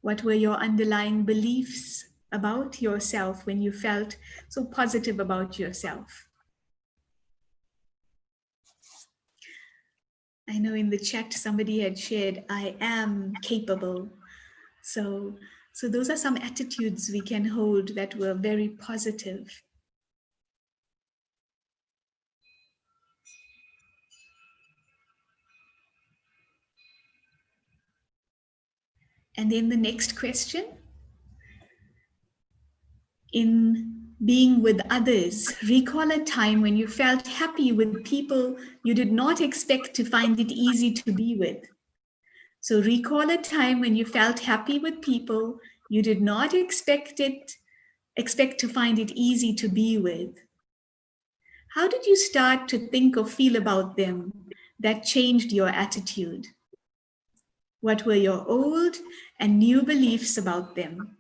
What were your underlying beliefs about yourself when you felt so positive about yourself? I know in the chat somebody had shared, I am capable. So those are some attitudes we can hold that were very positive. And then the next question, in being with others, recall a time when you felt happy with people you did not expect to find it easy to be with. So recall a time when you felt happy with people you did not expect to find it easy to be with. How did you start to think or feel about them that changed your attitude? What were your old and new beliefs about them?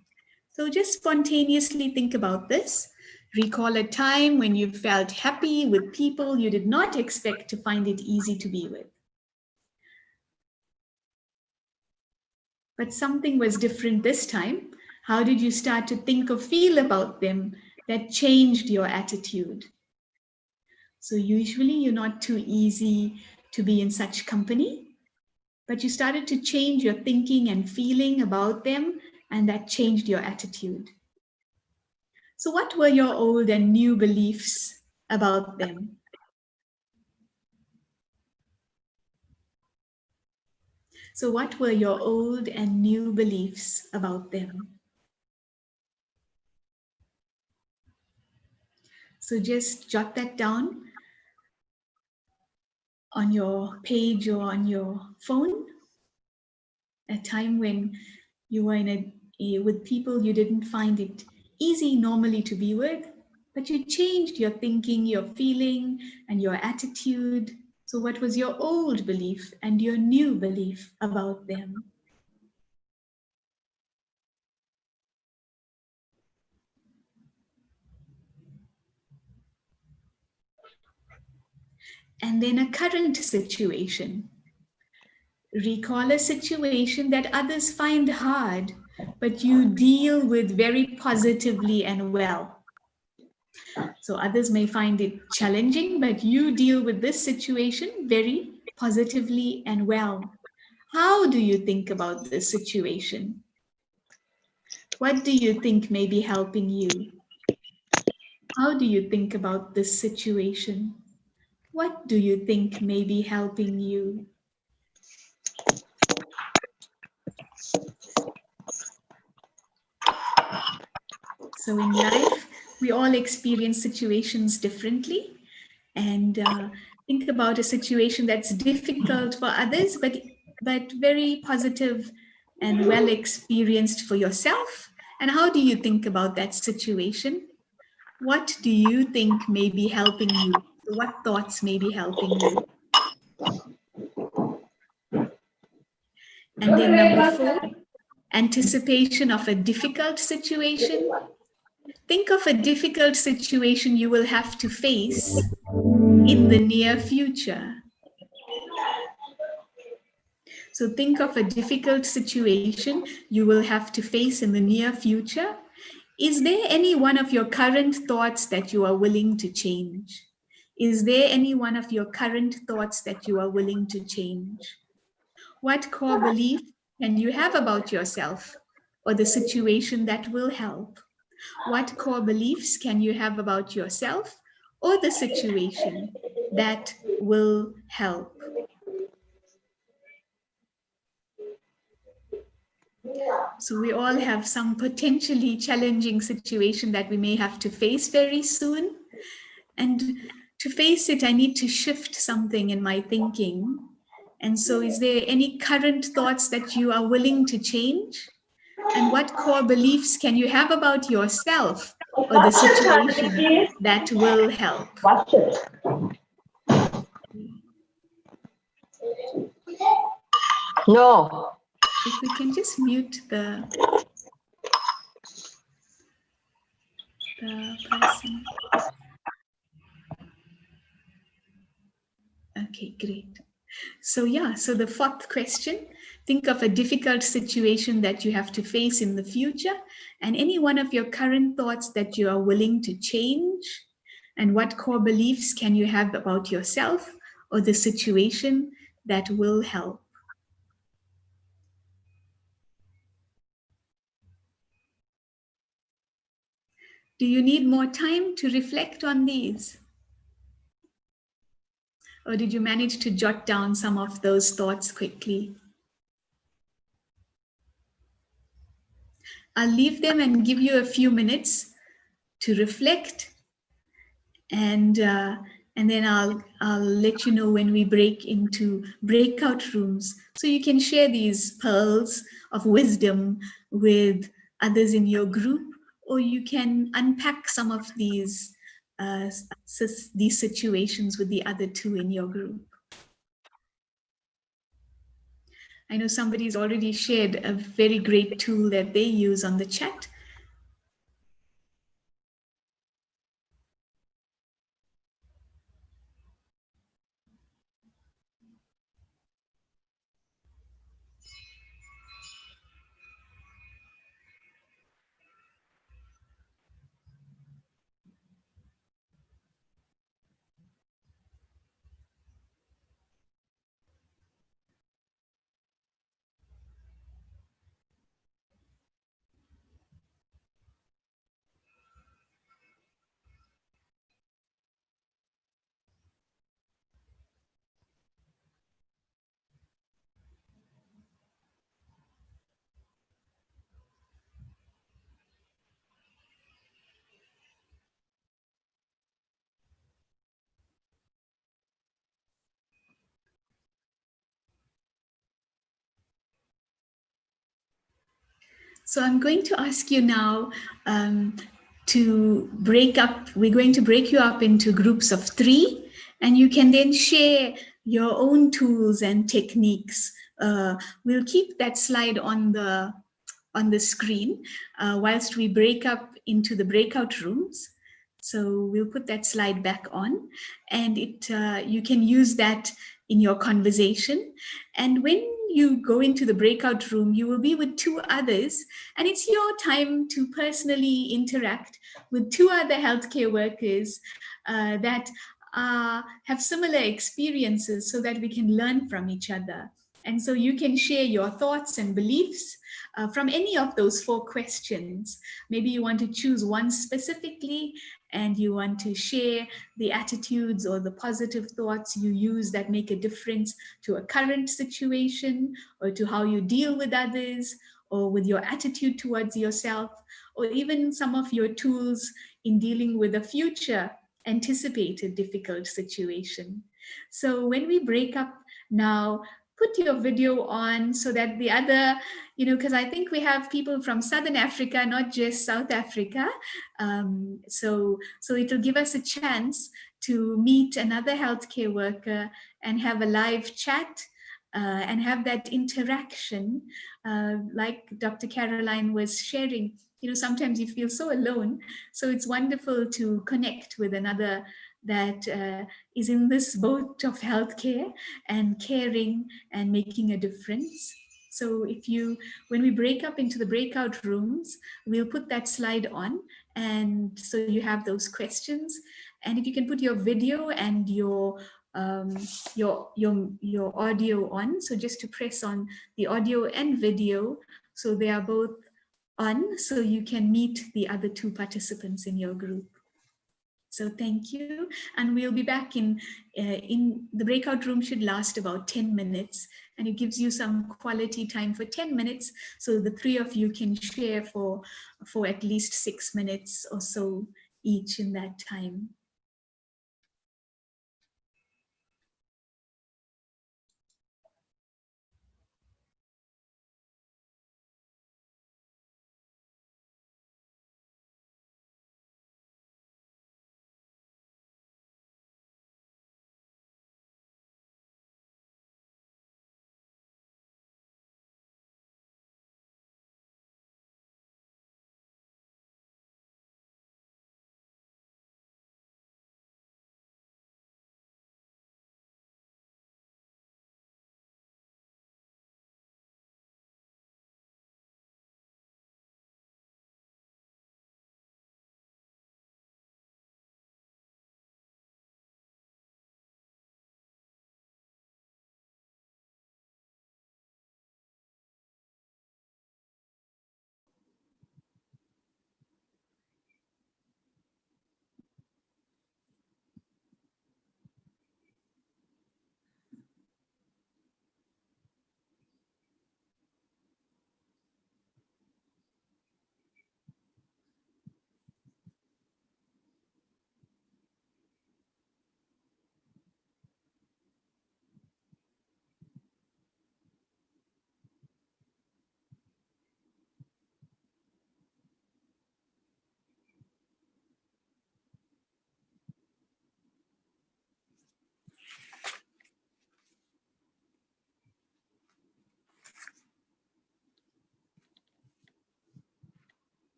So just spontaneously think about this. Recall a time when you felt happy with people you did not expect to find it easy to be with. But something was different this time. How did you start to think or feel about them that changed your attitude? So usually you're not too easy to be in such company, but you started to change your thinking and feeling about them, and that changed your attitude. So what were your old and new beliefs about them? So what were your old and new beliefs about them? So just jot that down on your page or on your phone. A time when you were with people you didn't find it easy normally to be with, but you changed your thinking, your feeling, and your attitude. So what was your old belief and your new belief about them? And then a current situation. Recall a situation that others find hard, but you deal with very positively and well. So others may find it challenging, but you deal with this situation very positively and well. How do you think about this situation? What do you think may be helping you? How do you think about this situation? What do you think may be helping you? So in life, we all experience situations differently. And think about a situation that's difficult for others, but very positive and well experienced for yourself. And how do you think about that situation? What do you think may be helping you? What thoughts may be helping you? And then number 4, anticipation of a difficult situation. Think of a difficult situation you will have to face in the near future. So think of a difficult situation you will have to face in the near future. Is there any one of your current thoughts that you are willing to change? Is there any one of your current thoughts that you are willing to change? What core belief can you have about yourself or the situation that will help? What core beliefs can you have about yourself or the situation that will help? So we all have some potentially challenging situation that we may have to face very soon. And to face it, I need to shift something in my thinking. And so is there any current thoughts that you are willing to change? And what core beliefs can you have about yourself or the situation that will help? No. If we can just mute the person. Okay, great. So so the 4th question, think of a difficult situation that you have to face in the future and any one of your current thoughts that you are willing to change. And what core beliefs can you have about yourself or the situation that will help? Do you need more time to reflect on these? Or did you manage to jot down some of those thoughts quickly? I'll leave them and give you a few minutes to reflect, and then I'll let you know when we break into breakout rooms, so you can share these pearls of wisdom with others in your group, or you can unpack some of these situations with the other 2 in your group. I know somebody's already shared a very great tool that they use on the chat. So I'm going to ask you now to break up. We're going to break you up into groups of 3, and you can then share your own tools and techniques. We'll keep that slide on the screen whilst we break up into the breakout rooms. So we'll put that slide back on, and you can use that in your conversation. And when you go into the breakout room, you will be with two others, and it's your time to personally interact with two other healthcare workers that have similar experiences so that we can learn from each other. And so you can share your thoughts and beliefs from any of those four questions. Maybe you want to choose one specifically and you want to share the attitudes or the positive thoughts you use that make a difference to a current situation or to how you deal with others or with your attitude towards yourself, or even some of your tools in dealing with a future anticipated difficult situation. So when we break up now, put your video on so that the other, because I think we have people from Southern Africa, not just South Africa. So it'll give us a chance to meet another healthcare worker and have a live chat and have that interaction. Like Dr. Caroline was sharing, sometimes you feel so alone. So it's wonderful to connect with another that is in this boat of healthcare and caring and making a difference. So when we break up into the breakout rooms, we'll put that slide on. And so you have those questions. And if you can put your video and your audio on, so just to press on the audio and video, so they are both on, so you can meet the other two participants in your group. So thank you, and we'll be back in the breakout room. Should last about 10 minutes, and it gives you some quality time for 10 minutes, so the three of you can share for at least 6 minutes or so each in that time.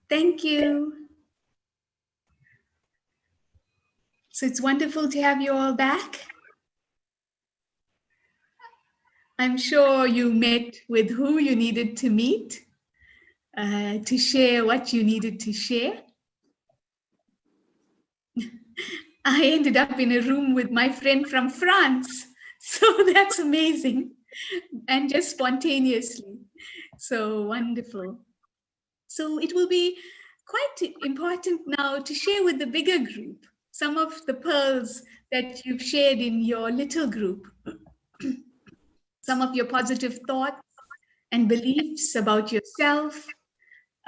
Thank you. So it's wonderful to have you all back. I'm sure you met with who you needed to meet to share what you needed to share. I ended up in a room with my friend from France. So that's amazing. And just spontaneously. So wonderful. So it will be quite important now to share with the bigger group some of the pearls that you've shared in your little group, some of your positive thoughts and beliefs about yourself,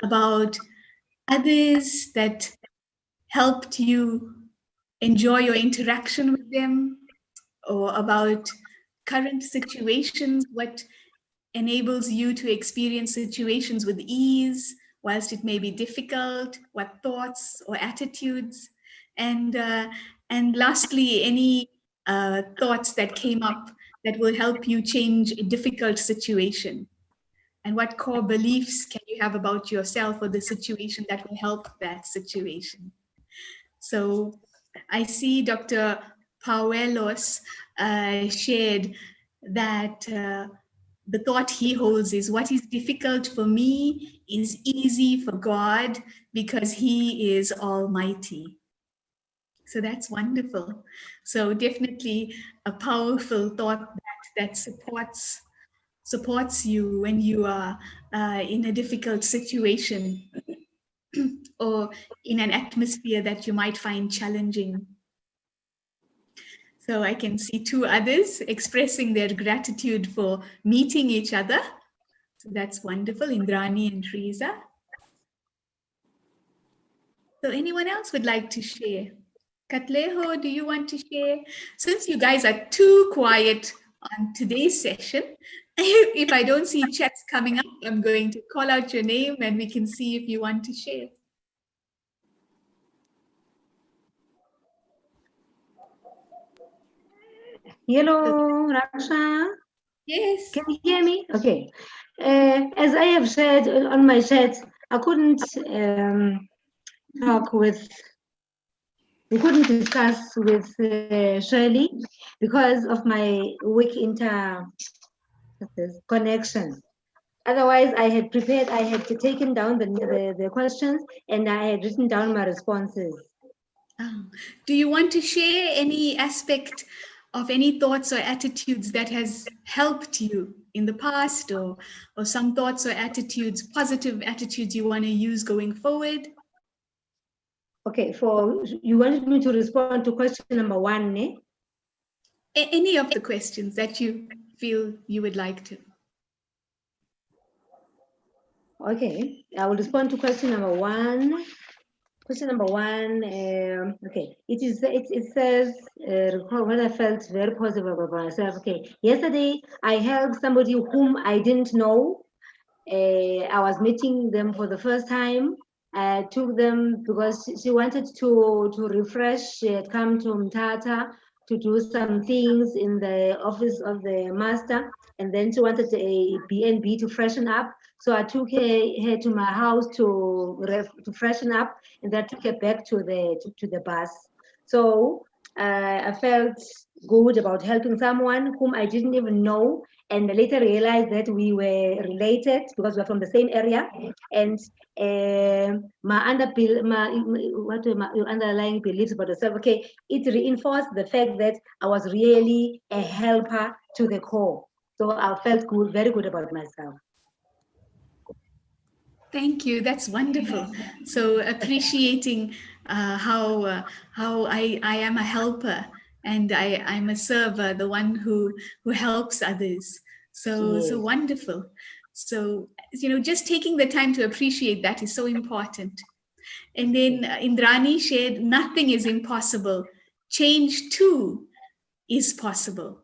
about others that helped you enjoy your interaction with them, or about current situations, what enables you to experience situations with ease, whilst it may be difficult, what thoughts or attitudes, and lastly, any thoughts that came up that will help you change a difficult situation. And what core beliefs can you have about yourself or the situation that will help that situation? So I see Dr. Pauelos shared that the thought he holds is what is difficult for me is easy for God because he is almighty. So that's wonderful. So definitely a powerful thought that supports supports you when you are in a difficult situation or in an atmosphere that you might find challenging. So I can see two others expressing their gratitude for meeting each other. So that's wonderful, Indrani and Teresa. So anyone else would like to share? Katleho, do you want to share? Since you guys are too quiet on today's session, if I don't see chats coming up, I'm going to call out your name and we can see if you want to share. Hello, Raksha. Yes. Can you hear me? Okay. As I have said on my chat, I couldn't we couldn't discuss with Shirley because of my weak connection. Otherwise, I had prepared, I had taken down the questions and I had written down my responses. Do you want to share any aspect of any thoughts or attitudes that has helped you in the past, or some thoughts or attitudes, positive attitudes you want to use going forward? Okay, you wanted me to respond to question number 1, eh? Any of the questions that you feel you would like to. Okay, I will respond to question number 1. Question number 1, okay, it says, when I felt very positive about myself. Okay, yesterday I helped somebody whom I didn't know. I was meeting them for the first time. I took them because she wanted to refresh. She had come to Mtata to do some things in the office of the master, and then she wanted a B&B to freshen up. So I took her to my house to freshen up, and then took her back to the bus. So I felt good about helping someone whom I didn't even know, and later realized that we were related because we're from the same area. And my underlying beliefs about myself, okay, it reinforced the fact that I was really a helper to the core. So I felt good, very good about myself. Thank you. That's wonderful. So appreciating how I am a helper and I'm a server, the one who helps others. So Yes. so wonderful. So just taking the time to appreciate that is so important. And then Indrani shared, nothing is impossible. Change too is possible.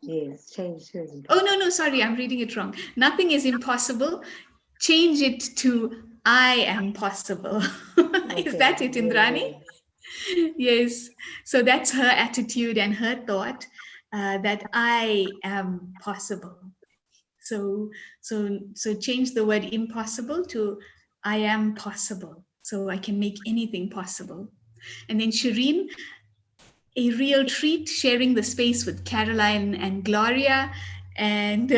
Yes, change. Oh, no, sorry, I'm reading it wrong. Nothing is impossible. Change it to I am possible. Is that it, Indrani? Yes. So that's her attitude and her thought, that I am possible. So change the word impossible to I am possible. So I can make anything possible. And then Shireen, a real treat sharing the space with Caroline and Gloria, and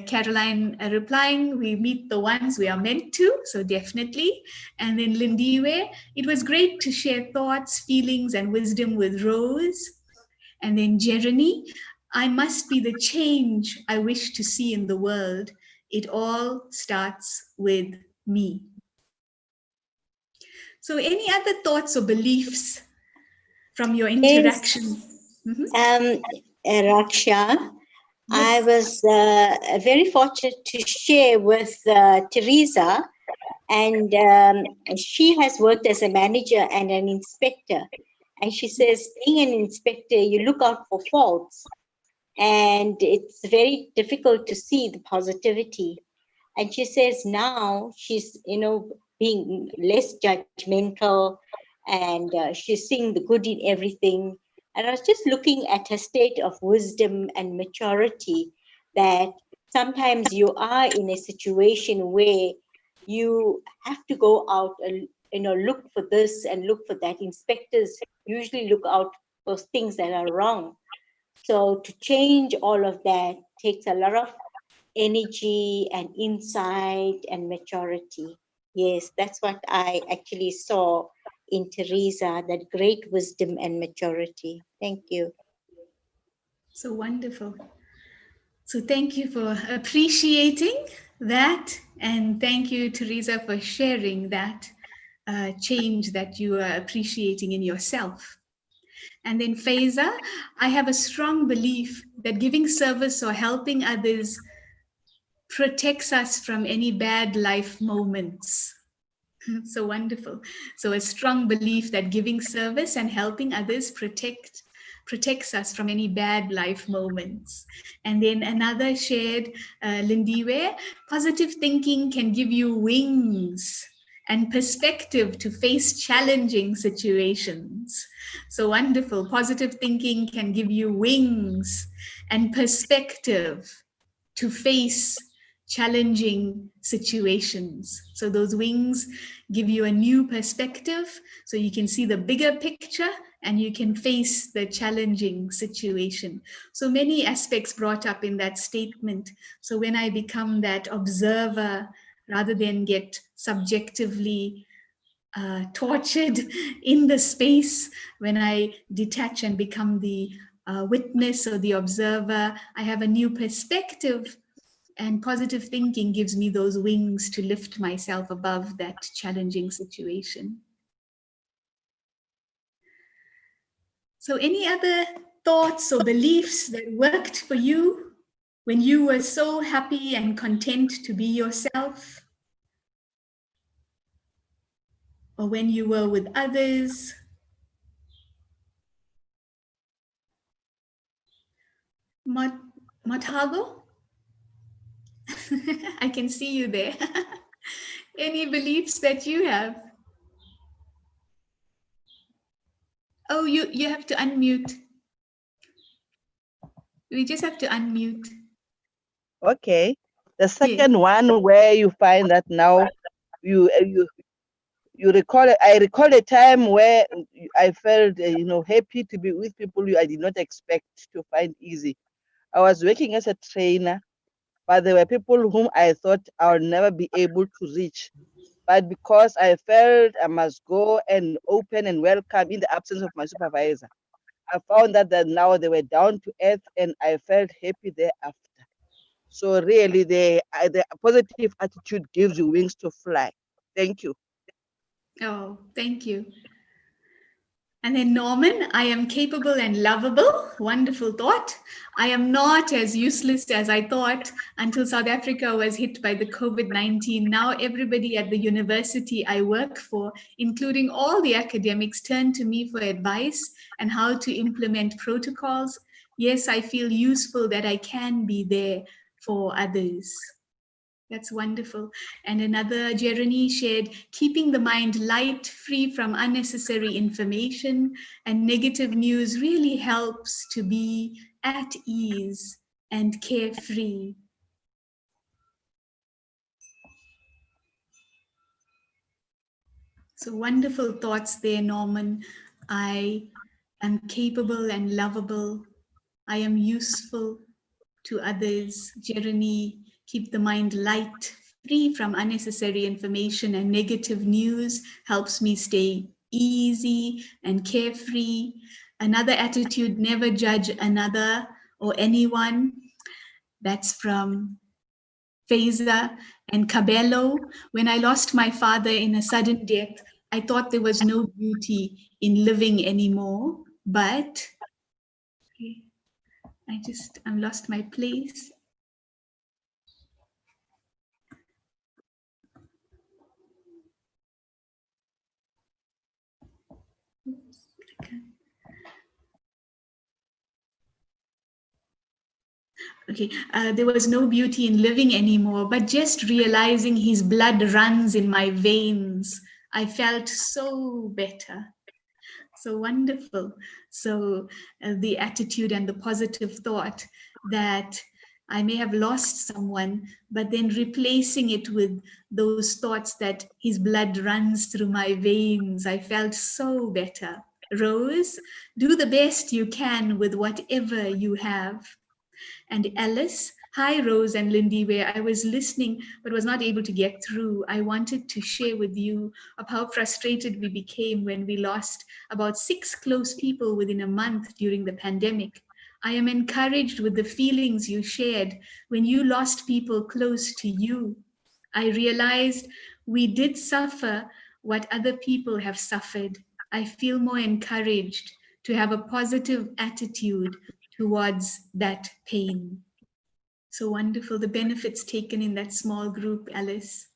Caroline replying, we meet the ones we are meant to, so definitely. And then Lindiwe, it was great to share thoughts, feelings, and wisdom with Rose. And then Jeremy, I must be the change I wish to see in the world. It all starts with me. So any other thoughts or beliefs from your interaction? Yes. Raksha, I was very fortunate to share with Teresa, and she has worked as a manager and an inspector. And she says, being an inspector, you look out for faults, and it's very difficult to see the positivity. And she says now she's, being less judgmental, and she's seeing the good in everything. And I was just looking at her state of wisdom and maturity, that sometimes you are in a situation where you have to go out and look for this and look for that. Inspectors usually look out for things that are wrong. So to change all of that takes a lot of energy and insight and maturity. Yes, that's what I actually saw in Teresa, that great wisdom and maturity. Thank you. So wonderful. So thank you for appreciating that. And thank you, Teresa, for sharing that change that you are appreciating in yourself. And then Faiza, I have a strong belief that giving service or helping others protects us from any bad life moments. So wonderful. So a strong belief that giving service and helping others protects us from any bad life moments. And then another shared, Lindiwe, positive thinking can give you wings and perspective to face challenging situations. So wonderful. Positive thinking can give you wings and perspective to face challenging situations. So those wings give you a new perspective so you can see the bigger picture and you can face the challenging situation. So many aspects brought up in that statement. So when I become that observer rather than get subjectively tortured in the space, when I detach and become the witness or the observer, I have a new perspective, and positive thinking gives me those wings to lift myself above that challenging situation. So any other thoughts or beliefs that worked for you when you were so happy and content to be yourself? Or when you were with others? Mathago? I can see you there. Any beliefs that you have? Oh, you have to unmute. We just have to unmute. Okay. The Yes. second one where you find that now you recall. I recall a time where I felt happy to be with people I did not expect to find easy. I was working as a trainer, but there were people whom I thought I would never be able to reach. But because I felt I must go and open and welcome in the absence of my supervisor, I found that now they were down to earth and I felt happy thereafter. So really, the positive attitude gives you wings to fly. Thank you. Oh, thank you. And then Norman, I am capable and lovable. Wonderful thought. I am not as useless as I thought until South Africa was hit by the COVID-19. Now everybody at the university I work for, including all the academics, turn to me for advice and how to implement protocols. Yes, I feel useful that I can be there for others. That's wonderful. And another, Jeremy shared, keeping the mind light, free from unnecessary information and negative news really helps to be at ease and carefree. So wonderful thoughts there, Norman. I am capable and lovable. I am useful to others. Jeremy, keep the mind light, free from unnecessary information and negative news, helps me stay easy and carefree. Another attitude, never judge another or anyone. That's from Faiza and Cabello. When I lost my father in a sudden death, I thought there was no beauty in living anymore, but I've lost my place. Okay, there was no beauty in living anymore, but just realizing his blood runs in my veins, I felt so better. So wonderful. So the attitude and the positive thought that I may have lost someone, but then replacing it with those thoughts that his blood runs through my veins, I felt so better. Rose, do the best you can with whatever you have. And Alice, hi Rose and Lindy, where I was listening but was not able to get through. I wanted to share with you of how frustrated we became when we lost about 6 close people within a month during the pandemic. I am encouraged with the feelings you shared when you lost people close to you. I realized we did suffer what other people have suffered. I feel more encouraged to have a positive attitude towards that pain. So wonderful, the benefits taken in that small group, Alice.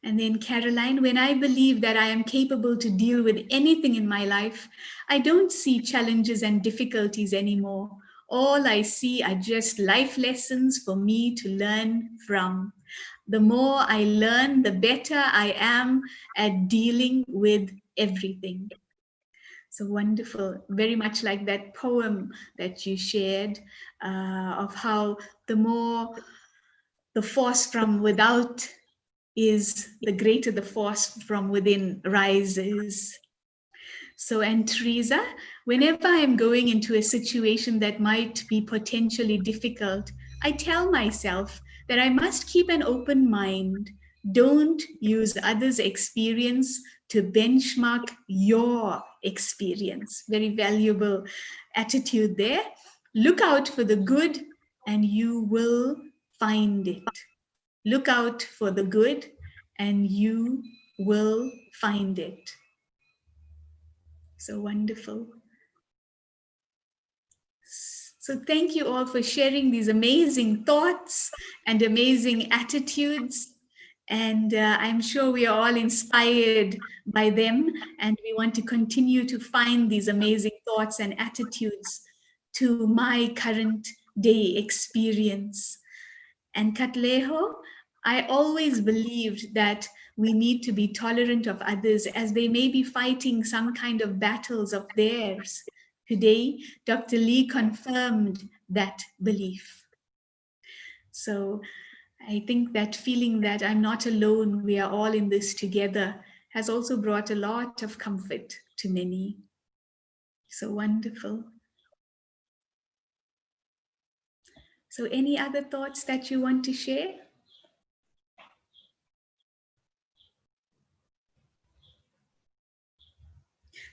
And then Caroline, when I believe that I am capable to deal with anything in my life, I don't see challenges and difficulties anymore. All I see are just life lessons for me to learn from. The more I learn, the better I am at dealing with everything. So wonderful, very much like that poem that you shared of how the more the force from without is, the greater the force from within rises. So, and Teresa, whenever I'm going into a situation that might be potentially difficult, I tell myself that I must keep an open mind. Don't use others' experience to benchmark your experience. Very valuable attitude there. Look out for the good and you will find it. Look out for the good and you will find it. So wonderful. So thank you all for sharing these amazing thoughts and amazing attitudes. And I'm sure we are all inspired by them. And we want to continue to find these amazing thoughts and attitudes to my current day experience. And Katleho, I always believed that we need to be tolerant of others as they may be fighting some kind of battles of theirs. Today, Dr. Lee confirmed that belief. So I think that feeling that I'm not alone, we are all in this together, has also brought a lot of comfort to many. So wonderful. So any other thoughts that you want to share?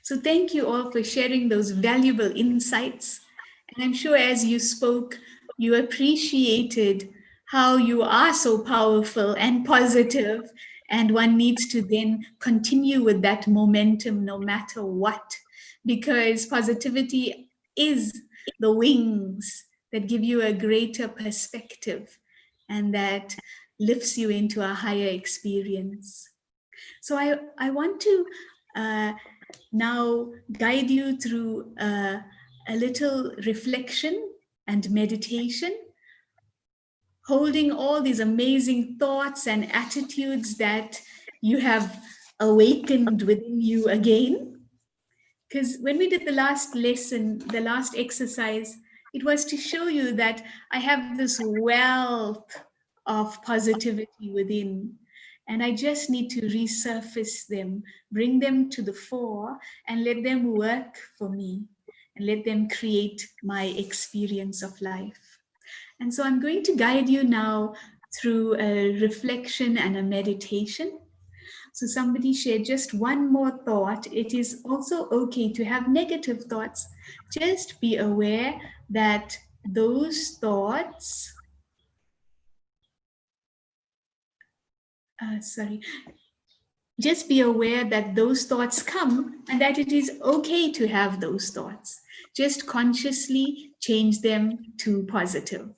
So thank you all for sharing those valuable insights. And I'm sure as you spoke, you appreciated how you are so powerful and positive, and one needs to then continue with that momentum no matter what, because positivity is the wings that give you a greater perspective and that lifts you into a higher experience. So I want to now guide you through a little reflection and meditation, holding all these amazing thoughts and attitudes that you have awakened within you again. Because when we did the last lesson, the last exercise, it was to show you that I have this wealth of positivity within. And I just need to resurface them, bring them to the fore, and let them work for me, and let them create my experience of life. And so I'm going to guide you now through a reflection and a meditation. So somebody shared just one more thought. It is also okay to have negative thoughts. Just be aware that those thoughts, just be aware that those thoughts come and that it is okay to have those thoughts. Just consciously change them to positive.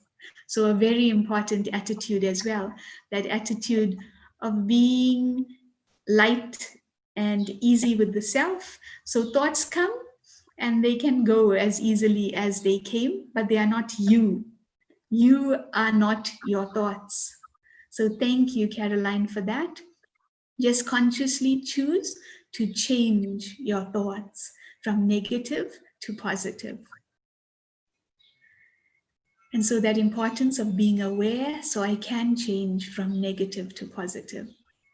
So a very important attitude as well, that attitude of being light and easy with the self. So thoughts come and they can go as easily as they came, but they are not you. You are not your thoughts. So thank you, Caroline, for that. Just consciously choose to change your thoughts from negative to positive. And so that importance of being aware, so I can change from negative to positive.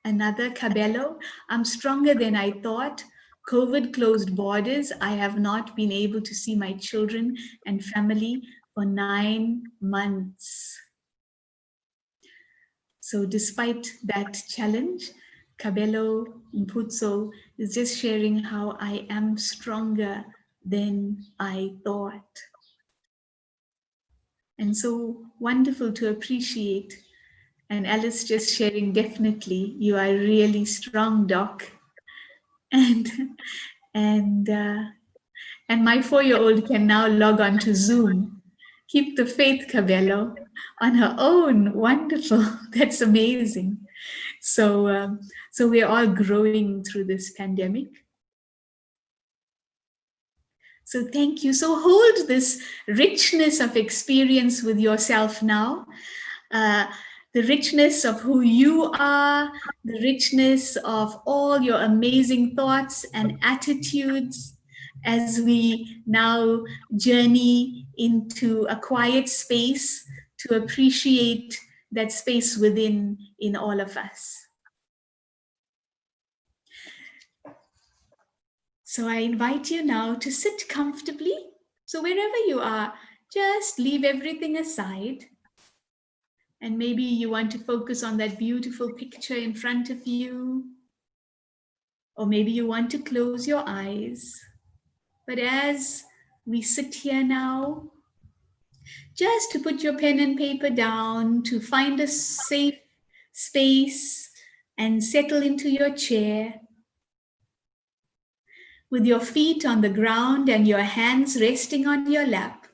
Another Cabello, I'm stronger than I thought. COVID closed borders. I have not been able to see my children and family for 9 months. So despite that challenge, Cabello Mputso is just sharing how I am stronger than I thought. and so wonderful to appreciate. And Alice just sharing, definitely, you are really strong, Doc. And and and my 4-year-old can now log on to Zoom. Keep the faith, Cabello, on her own. Wonderful. That's amazing. So we're all growing through this pandemic. So thank you. So hold this richness of experience with yourself now. Uh, the richness of who you are, the richness of all your amazing thoughts and attitudes as we now journey into a quiet space to appreciate that space within in all of us. So I invite you now to sit comfortably. So wherever you are, just leave everything aside. And maybe you want to focus on that beautiful picture in front of you. Or maybe you want to close your eyes. But as we sit here now, just to put your pen and paper down, to find a safe space and settle into your chair with your feet on the ground and your hands resting on your lap.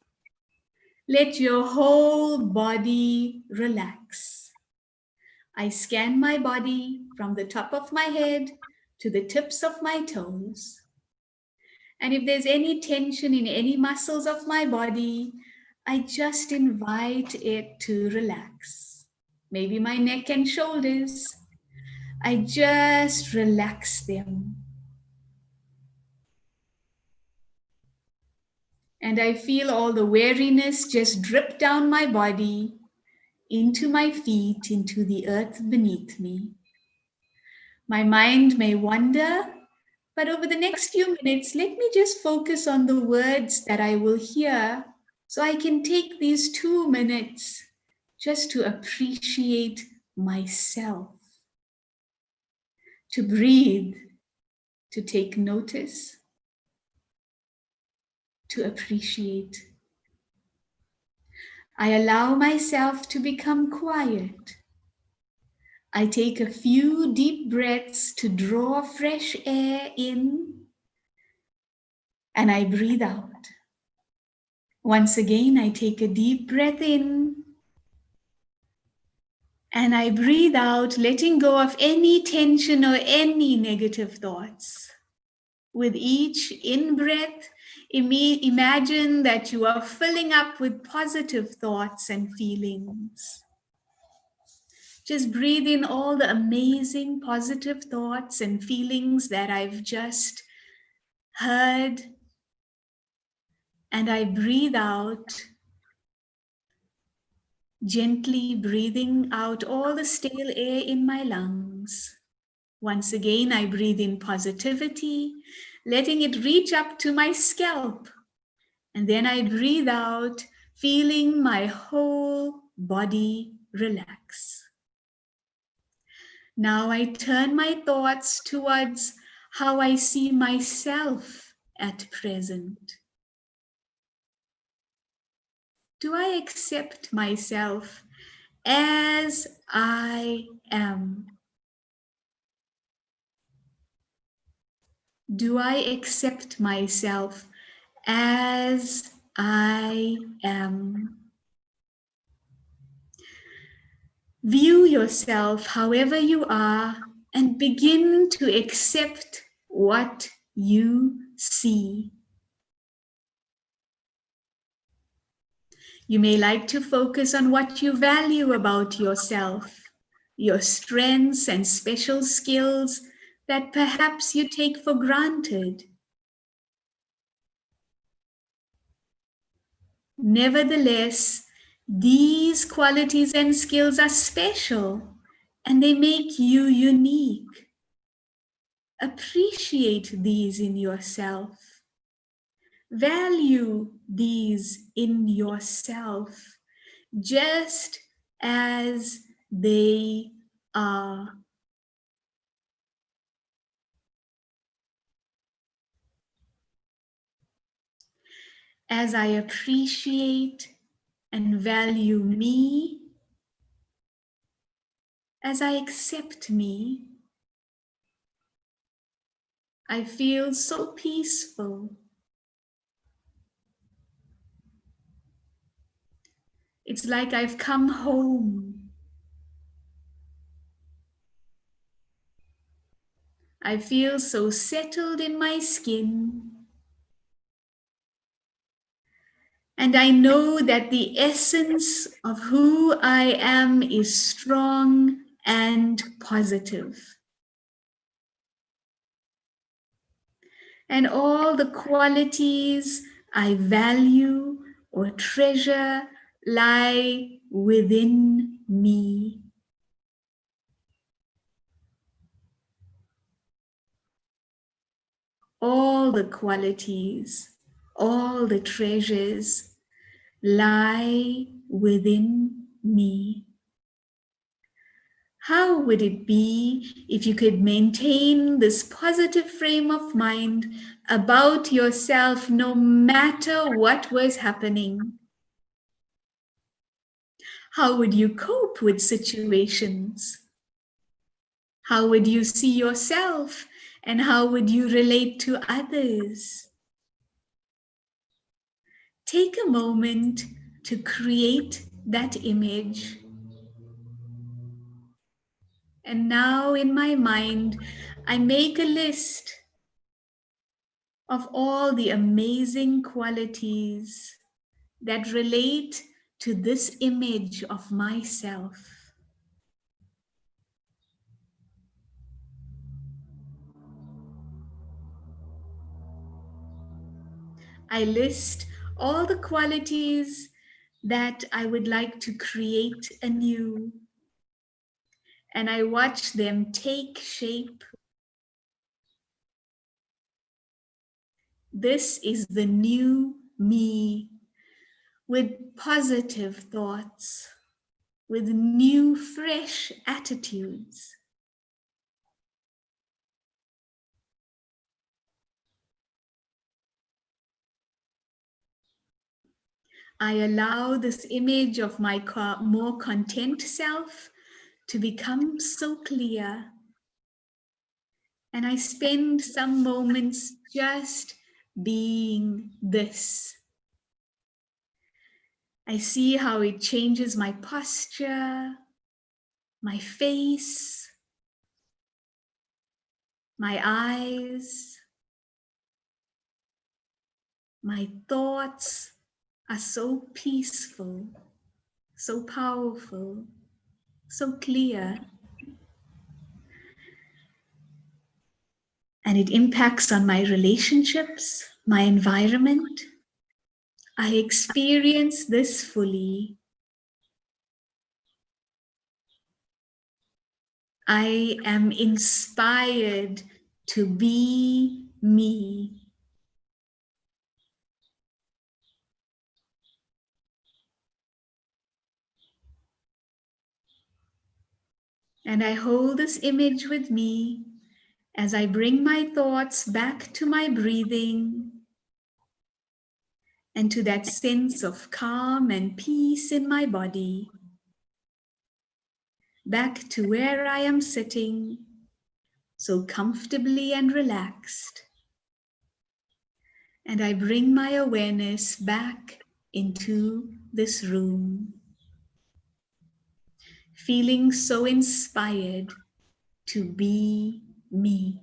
Let your whole body relax. I scan my body from the top of my head to the tips of my toes. And if there's any tension in any muscles of my body, I just invite it to relax. Maybe my neck and shoulders. I just relax them. And I feel all the weariness just drip down my body, into my feet, into the earth beneath me. My mind may wander, but over the next few minutes, let me just focus on the words that I will hear so I can take these 2 minutes just to appreciate myself, to breathe, to take notice, to appreciate. I allow myself to become quiet. I take a few deep breaths to draw fresh air in, and I breathe out. Once again, I take a deep breath in, and I breathe out, letting go of any tension or any negative thoughts. With each in-breath, imagine that you are filling up with positive thoughts and feelings. Just breathe in all the amazing positive thoughts and feelings that I've just heard. And I breathe out, gently breathing out all the stale air in my lungs. Once again, I breathe in positivity, letting it reach up to my scalp. And then I breathe out, feeling my whole body relax. Now I turn my thoughts towards how I see myself at present. Do I accept myself as I am? Do I accept myself as I am? View yourself however you are and begin to accept what you see. You may like to focus on what you value about yourself, your strengths and special skills that perhaps you take for granted. Nevertheless, these qualities and skills are special and they make you unique. Appreciate these in yourself. Value these in yourself just as they are. As I appreciate and value me as I accept me, I feel so peaceful. It's like I've come home. I feel so settled in my skin. And I know that the essence of who I am is strong and positive. And all the qualities I value or treasure lie within me. All the qualities, all the treasures lie within me. How would it be if you could maintain this positive frame of mind about yourself no matter what was happening? How would you cope with situations? How would you see yourself and how would you relate to others? Take a moment to create that image. And now in my mind, I make a list of all the amazing qualities that relate to this image of myself. I list all the qualities that I would like to create anew, and I watch them take shape. This is the new me with positive thoughts, with new, fresh attitudes. I allow this image of my more content self to become so clear. And I spend some moments just being this. I see how it changes my posture, my face, my eyes, my thoughts are so peaceful, so powerful, so clear. And it impacts on my relationships, my environment. I experience this fully. I am inspired to be me. And I hold this image with me as I bring my thoughts back to my breathing and to that sense of calm and peace in my body. Back to where I am sitting, so comfortably and relaxed. And I bring my awareness back into this room, feeling so inspired to be me.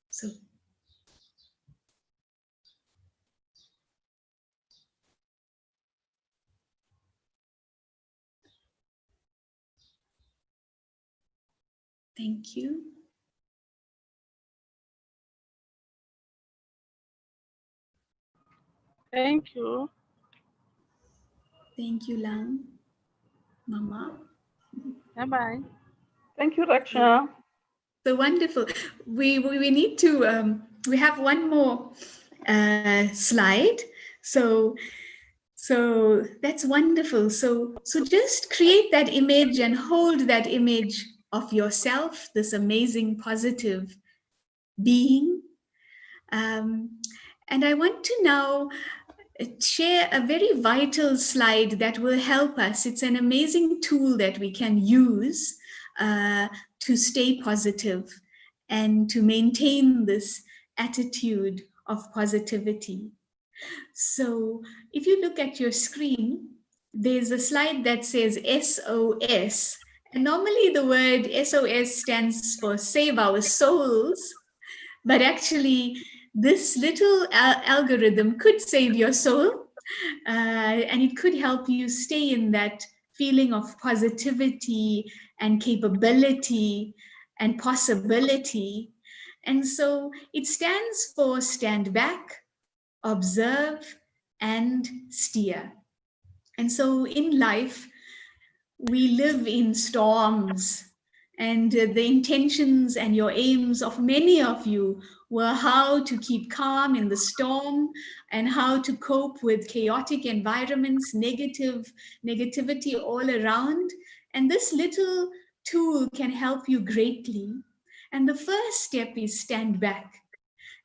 So thank you. Thank you. Thank you, Lang, Mama. Bye-bye. Thank you, Raksha. So wonderful. We need to, we have one more slide. So So that's wonderful. So just create that image and hold that image of yourself, this amazing positive being. And I want to now share a very vital slide that will help us. It's an amazing tool that we can use to stay positive and to maintain this attitude of positivity. So if you look at your screen, there's a slide that says SOS. And normally the word SOS stands for Save Our Souls, but actually this little algorithm could save your soul, and it could help you stay in that feeling of positivity and capability and possibility. And so it stands for stand back, observe, and steer. And so in life, we live in storms, and the intentions and your aims of many of you were how to keep calm in the storm and how to cope with chaotic environments, negativity all around. And this little tool can help you greatly. And the first step is stand back.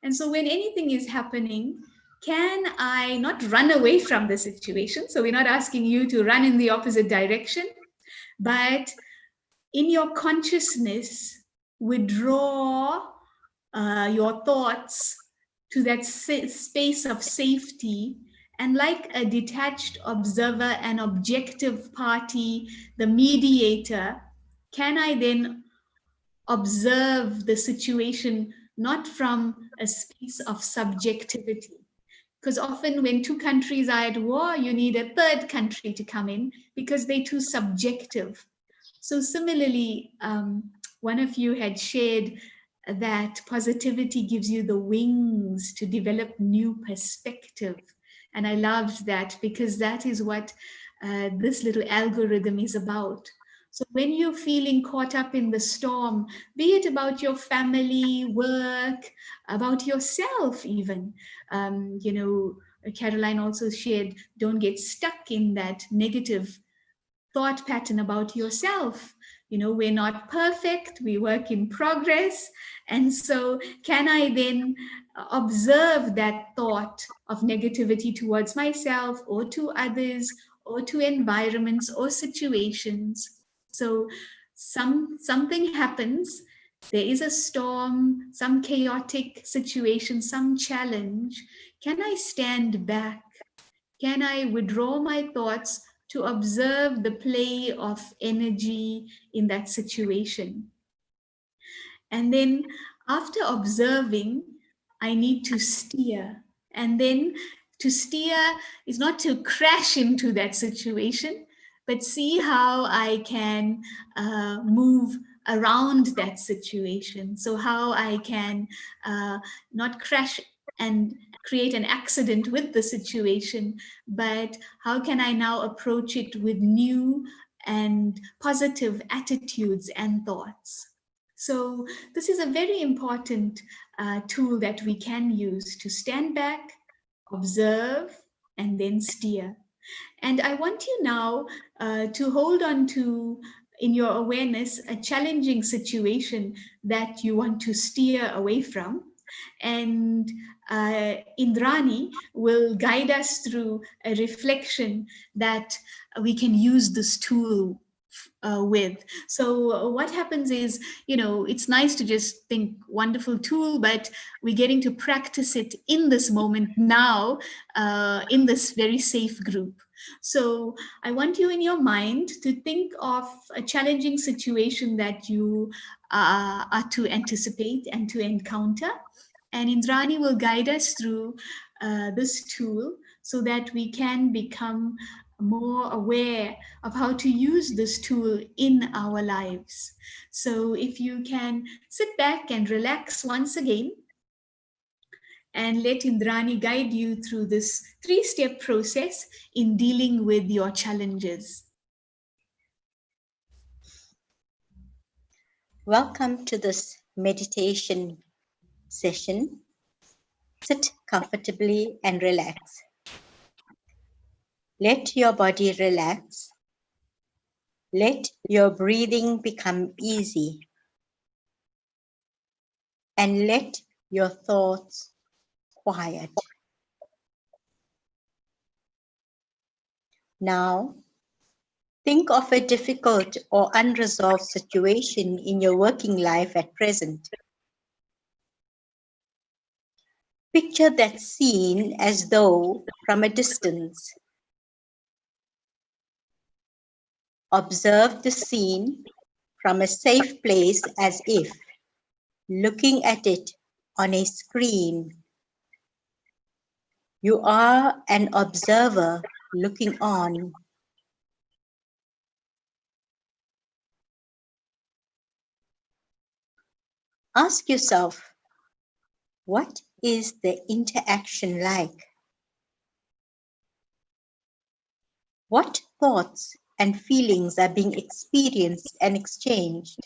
And so when anything is happening, can I not run away from the situation? So we're not asking you to run in the opposite direction, but in your consciousness, withdraw your thoughts to that space of safety. And like a detached observer and objective party, the mediator, can I then observe the situation not from a space of subjectivity? Because often when two countries are at war, you need a third country to come in because they're too subjective. So similarly, one of you had shared that positivity gives you the wings to develop new perspective. And I loved that because that is what this little algorithm is about. So when you're feeling caught up in the storm, be it about your family, work, about yourself even, Caroline also shared, don't get stuck in that negative thought pattern about yourself. We're not perfect, we work in progress. And so can I then observe that thought of negativity towards myself or to others or to environments or situations? So something happens, there is a storm, some chaotic situation, some challenge. Can I stand back? Can I withdraw my thoughts to observe the play of energy in that situation? And then after observing, I need to steer. And then to steer is not to crash into that situation, but see how I can move around that situation. So how I can not crash and create an accident with the situation, but how can I now approach it with new and positive attitudes and thoughts? So this is a very important tool that we can use to stand back, observe, and then steer. And I want you now to hold on to, in your awareness, a challenging situation that you want to steer away from. And Indrani will guide us through a reflection that we can use this tool with. So what happens is, it's nice to just think wonderful tool, but we're getting to practice it in this moment now, in this very safe group. So I want you in your mind to think of a challenging situation that you are to anticipate and to encounter. And Indrani will guide us through this tool so that we can become more aware of how to use this tool in our lives. So if you can sit back and relax once again and let Indrani guide you through this 3-step process in dealing with your challenges. Welcome to this meditation session. Sit comfortably and relax. Let your body relax. Let your breathing become easy. And let your thoughts quiet. Now, think of a difficult or unresolved situation in your working life at present. Picture that scene as though from a distance. Observe the scene from a safe place as if looking at it on a screen. You are an observer looking on. Ask yourself, what is the interaction like? What thoughts and feelings are being experienced and exchanged?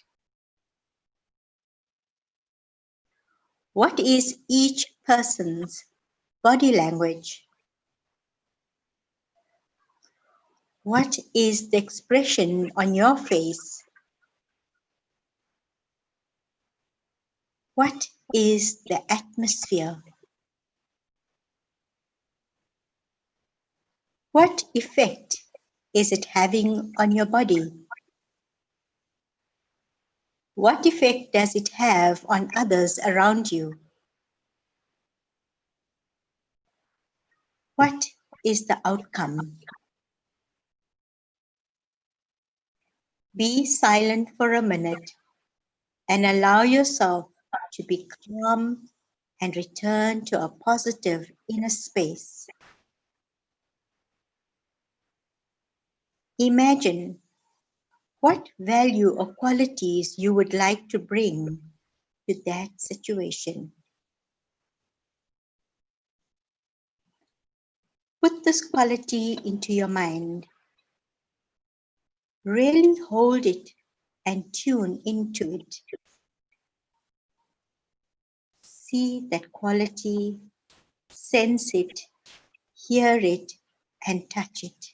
What is each person's body language? What is the expression on your face? What is the atmosphere? What effect is it having on your body? What effect does it have on others around you? What is the outcome? Be silent for a minute and allow yourself to be calm and return to a positive inner space. Imagine what value or qualities you would like to bring to that situation. Put this quality into your mind. Really hold it and tune into it. See that quality, sense it, hear it, and touch it.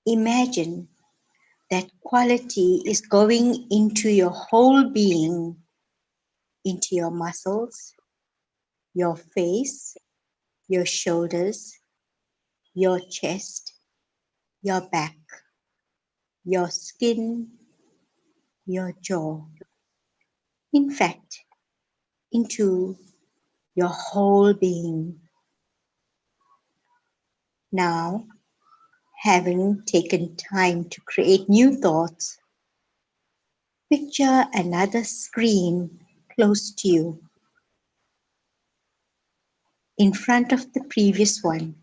Imagine that quality is going into your whole being, into your muscles, your face, your shoulders, your chest, your back, your skin, your jaw. In fact, into your whole being. Now, having taken time to create new thoughts, picture another screen close to you, in front of the previous one.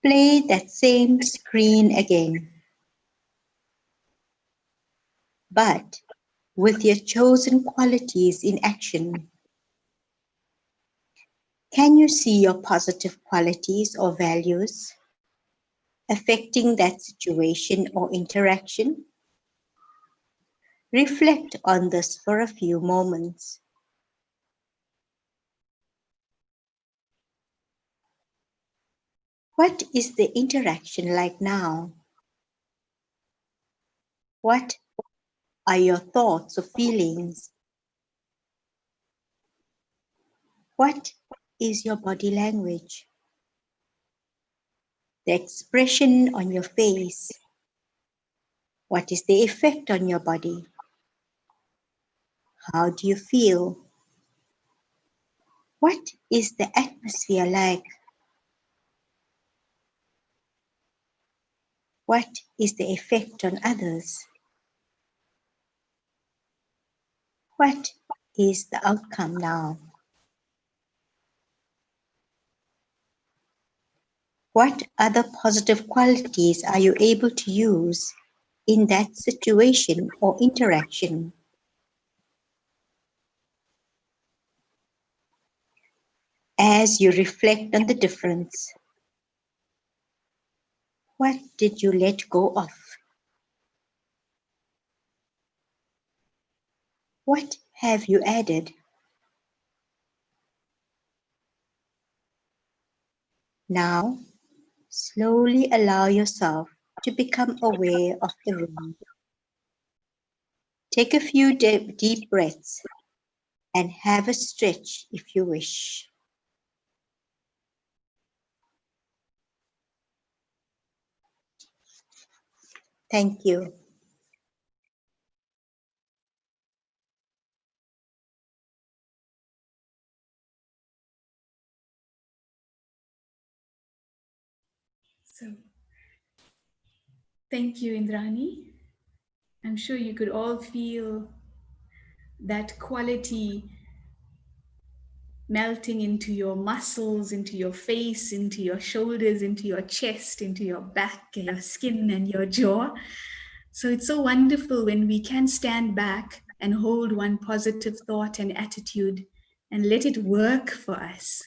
Play that same screen again, but with your chosen qualities in action. Can you see your positive qualities or values affecting that situation or interaction? Reflect on this for a few moments. What is the interaction like now? What are your thoughts or feelings? What is your body language? The expression on your face. What is the effect on your body? How do you feel? What is the atmosphere like? What is the effect on others? What is the outcome now? What other positive qualities are you able to use in that situation or interaction? As you reflect on the difference, what did you let go of? What have you added? Now, slowly allow yourself to become aware of the room. Take a few deep breaths and have a stretch if you wish. Thank you. So, thank you, Indrani. I'm sure you could all feel that quality melting into your muscles, into your face, into your shoulders, into your chest, into your back, your skin, and your jaw. So it's so wonderful when we can stand back and hold one positive thought and attitude and let it work for us.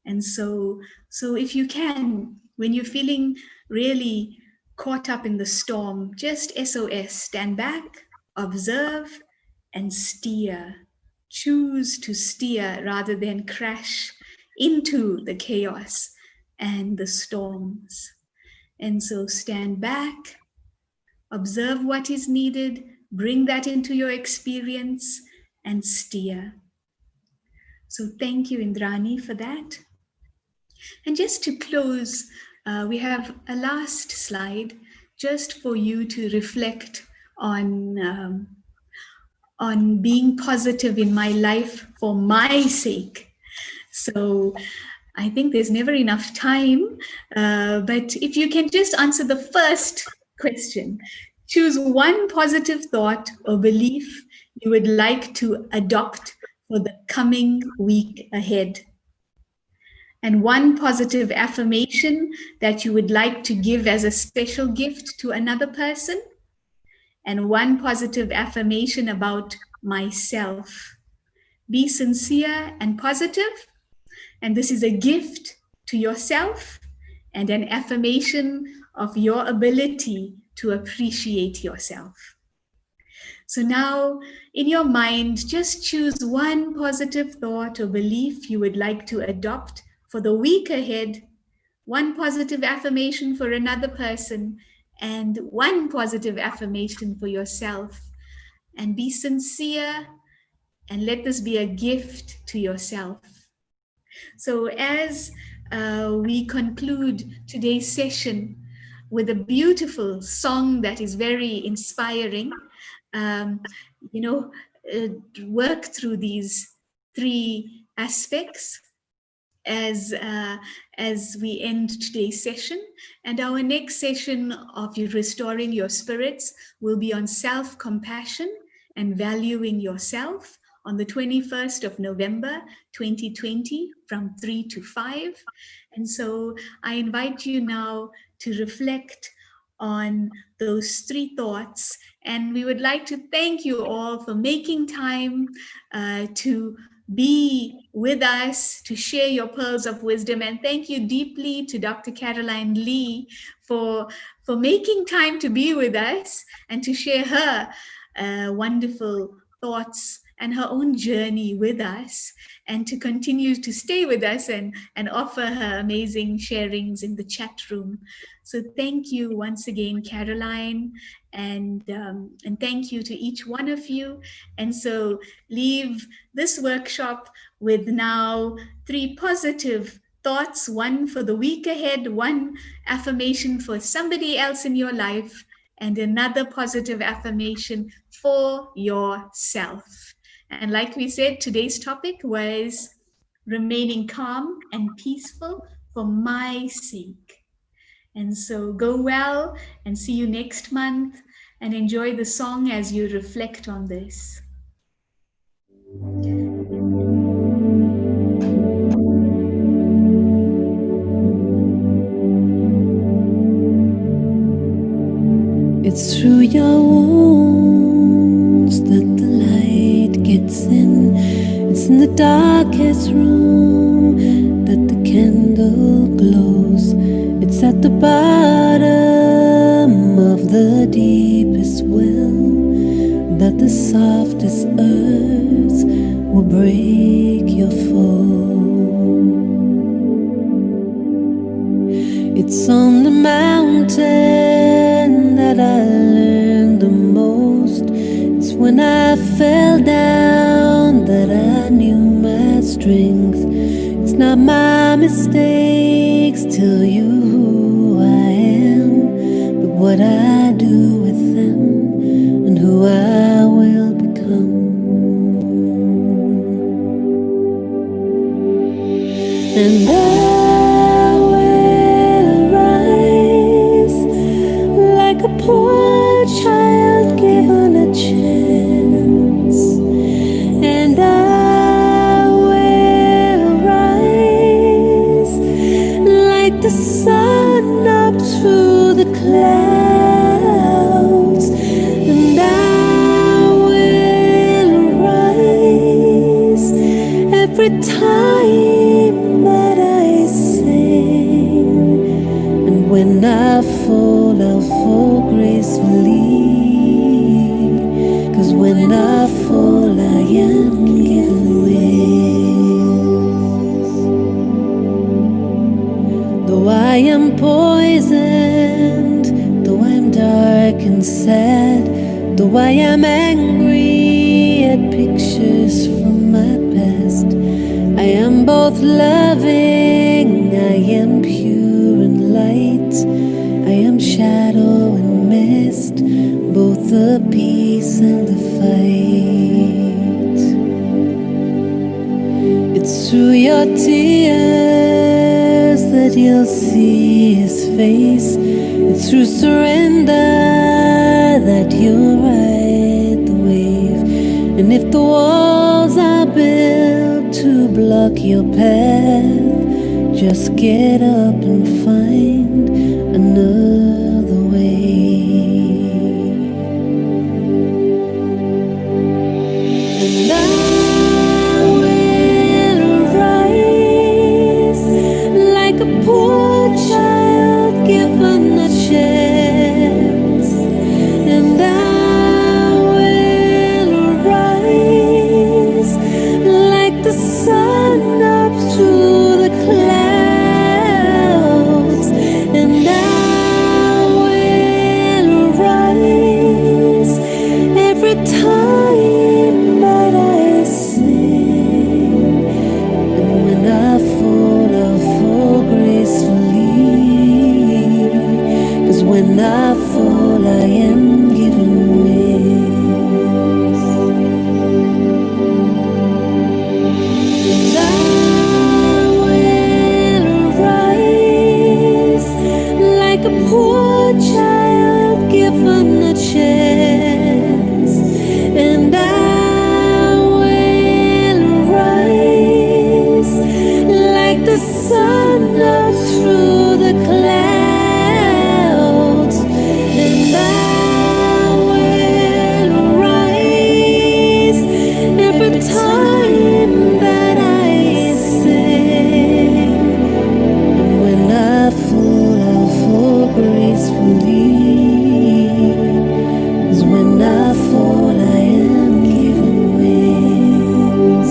And so if you can, when you're feeling really caught up in the storm, just SOS, stand back, observe, and steer. Choose to steer rather than crash into the chaos and the storms. And so stand back, observe what is needed, bring that into your experience, and steer. So thank you, Indrani, for that. And just to close, we have a last slide just for you to reflect on being positive in my life for my sake. So I think there's never enough time, but if you can just answer the first question, choose one positive thought or belief you would like to adopt for the coming week ahead, and one positive affirmation that you would like to give as a special gift to another person, and one positive affirmation about myself. Be sincere and positive, and this is a gift to yourself and an affirmation of your ability to appreciate yourself. So now, in your mind, just choose one positive thought or belief you would like to adopt for the week ahead, one positive affirmation for another person, and one positive affirmation for yourself. And be sincere and let this be a gift to yourself. So as we conclude today's session with a beautiful song that is very inspiring, um, you know, work through these three aspects as we end today's session. And our next session of restoring your spirits will be on self-compassion and valuing yourself on the 21st of November 2020 from 3 to 5. And so I invite you now to reflect on those three thoughts. And we would like to thank you all for making time to be with us, to share your pearls of wisdom. And thank you deeply to Dr. Caroline Lee for making time to be with us and to share her wonderful thoughts and her own journey with us, and to continue to stay with us and offer her amazing sharings in the chat room. So thank you once again, Caroline, and thank you to each one of you. And so leave this workshop with now three positive thoughts, one for the week ahead, one affirmation for somebody else in your life, and another positive affirmation for yourself. And like we said, today's topic was remaining calm and peaceful for my sake. And so go well and see you next month, and enjoy the song as you reflect on this. It's through your wounds that the light gets in. It's in the darkest room that the candle glows. It's at the bottom of the deepest well that the softest earth will break your fall. It's on the mountain that I learned the most. It's when I fell down that I knew my strength. It's not my mistakes tell you who I am, but what I do with them and who I will become. And I will rise like a poor child given a chance. And I will rise like the sun up through the clouds. And I will rise every time that I sing. And when I fall, I'll fall gracefully. 'Cause when I fall, I am given wings. Though I am poisoned, though I'm dark and sad, though I am angry at pictures from my past, I am both loving, I am pure and light, I am shadow and mist, both the peace and the fight. It's through your tears that you'll see his face. It's through surrender that you'll ride the wave. And if the walls are built to block your path, just get up and find another way. And I will rise like a poor child given a chance. And I will rise like the sun up through the clouds. And I will rise every time that I sing. And when I fall, I'll fall gracefully. 'Cause when I fall, I am given wings. And I will rise like a poor child given a chance. And I will rise like the sun up through the clouds. And I will rise every time that I sing. And when I fall, I'll fall gracefully. 'Cause when I fall, I am given wings.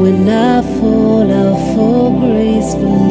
When I fall, I'll fall gracefully.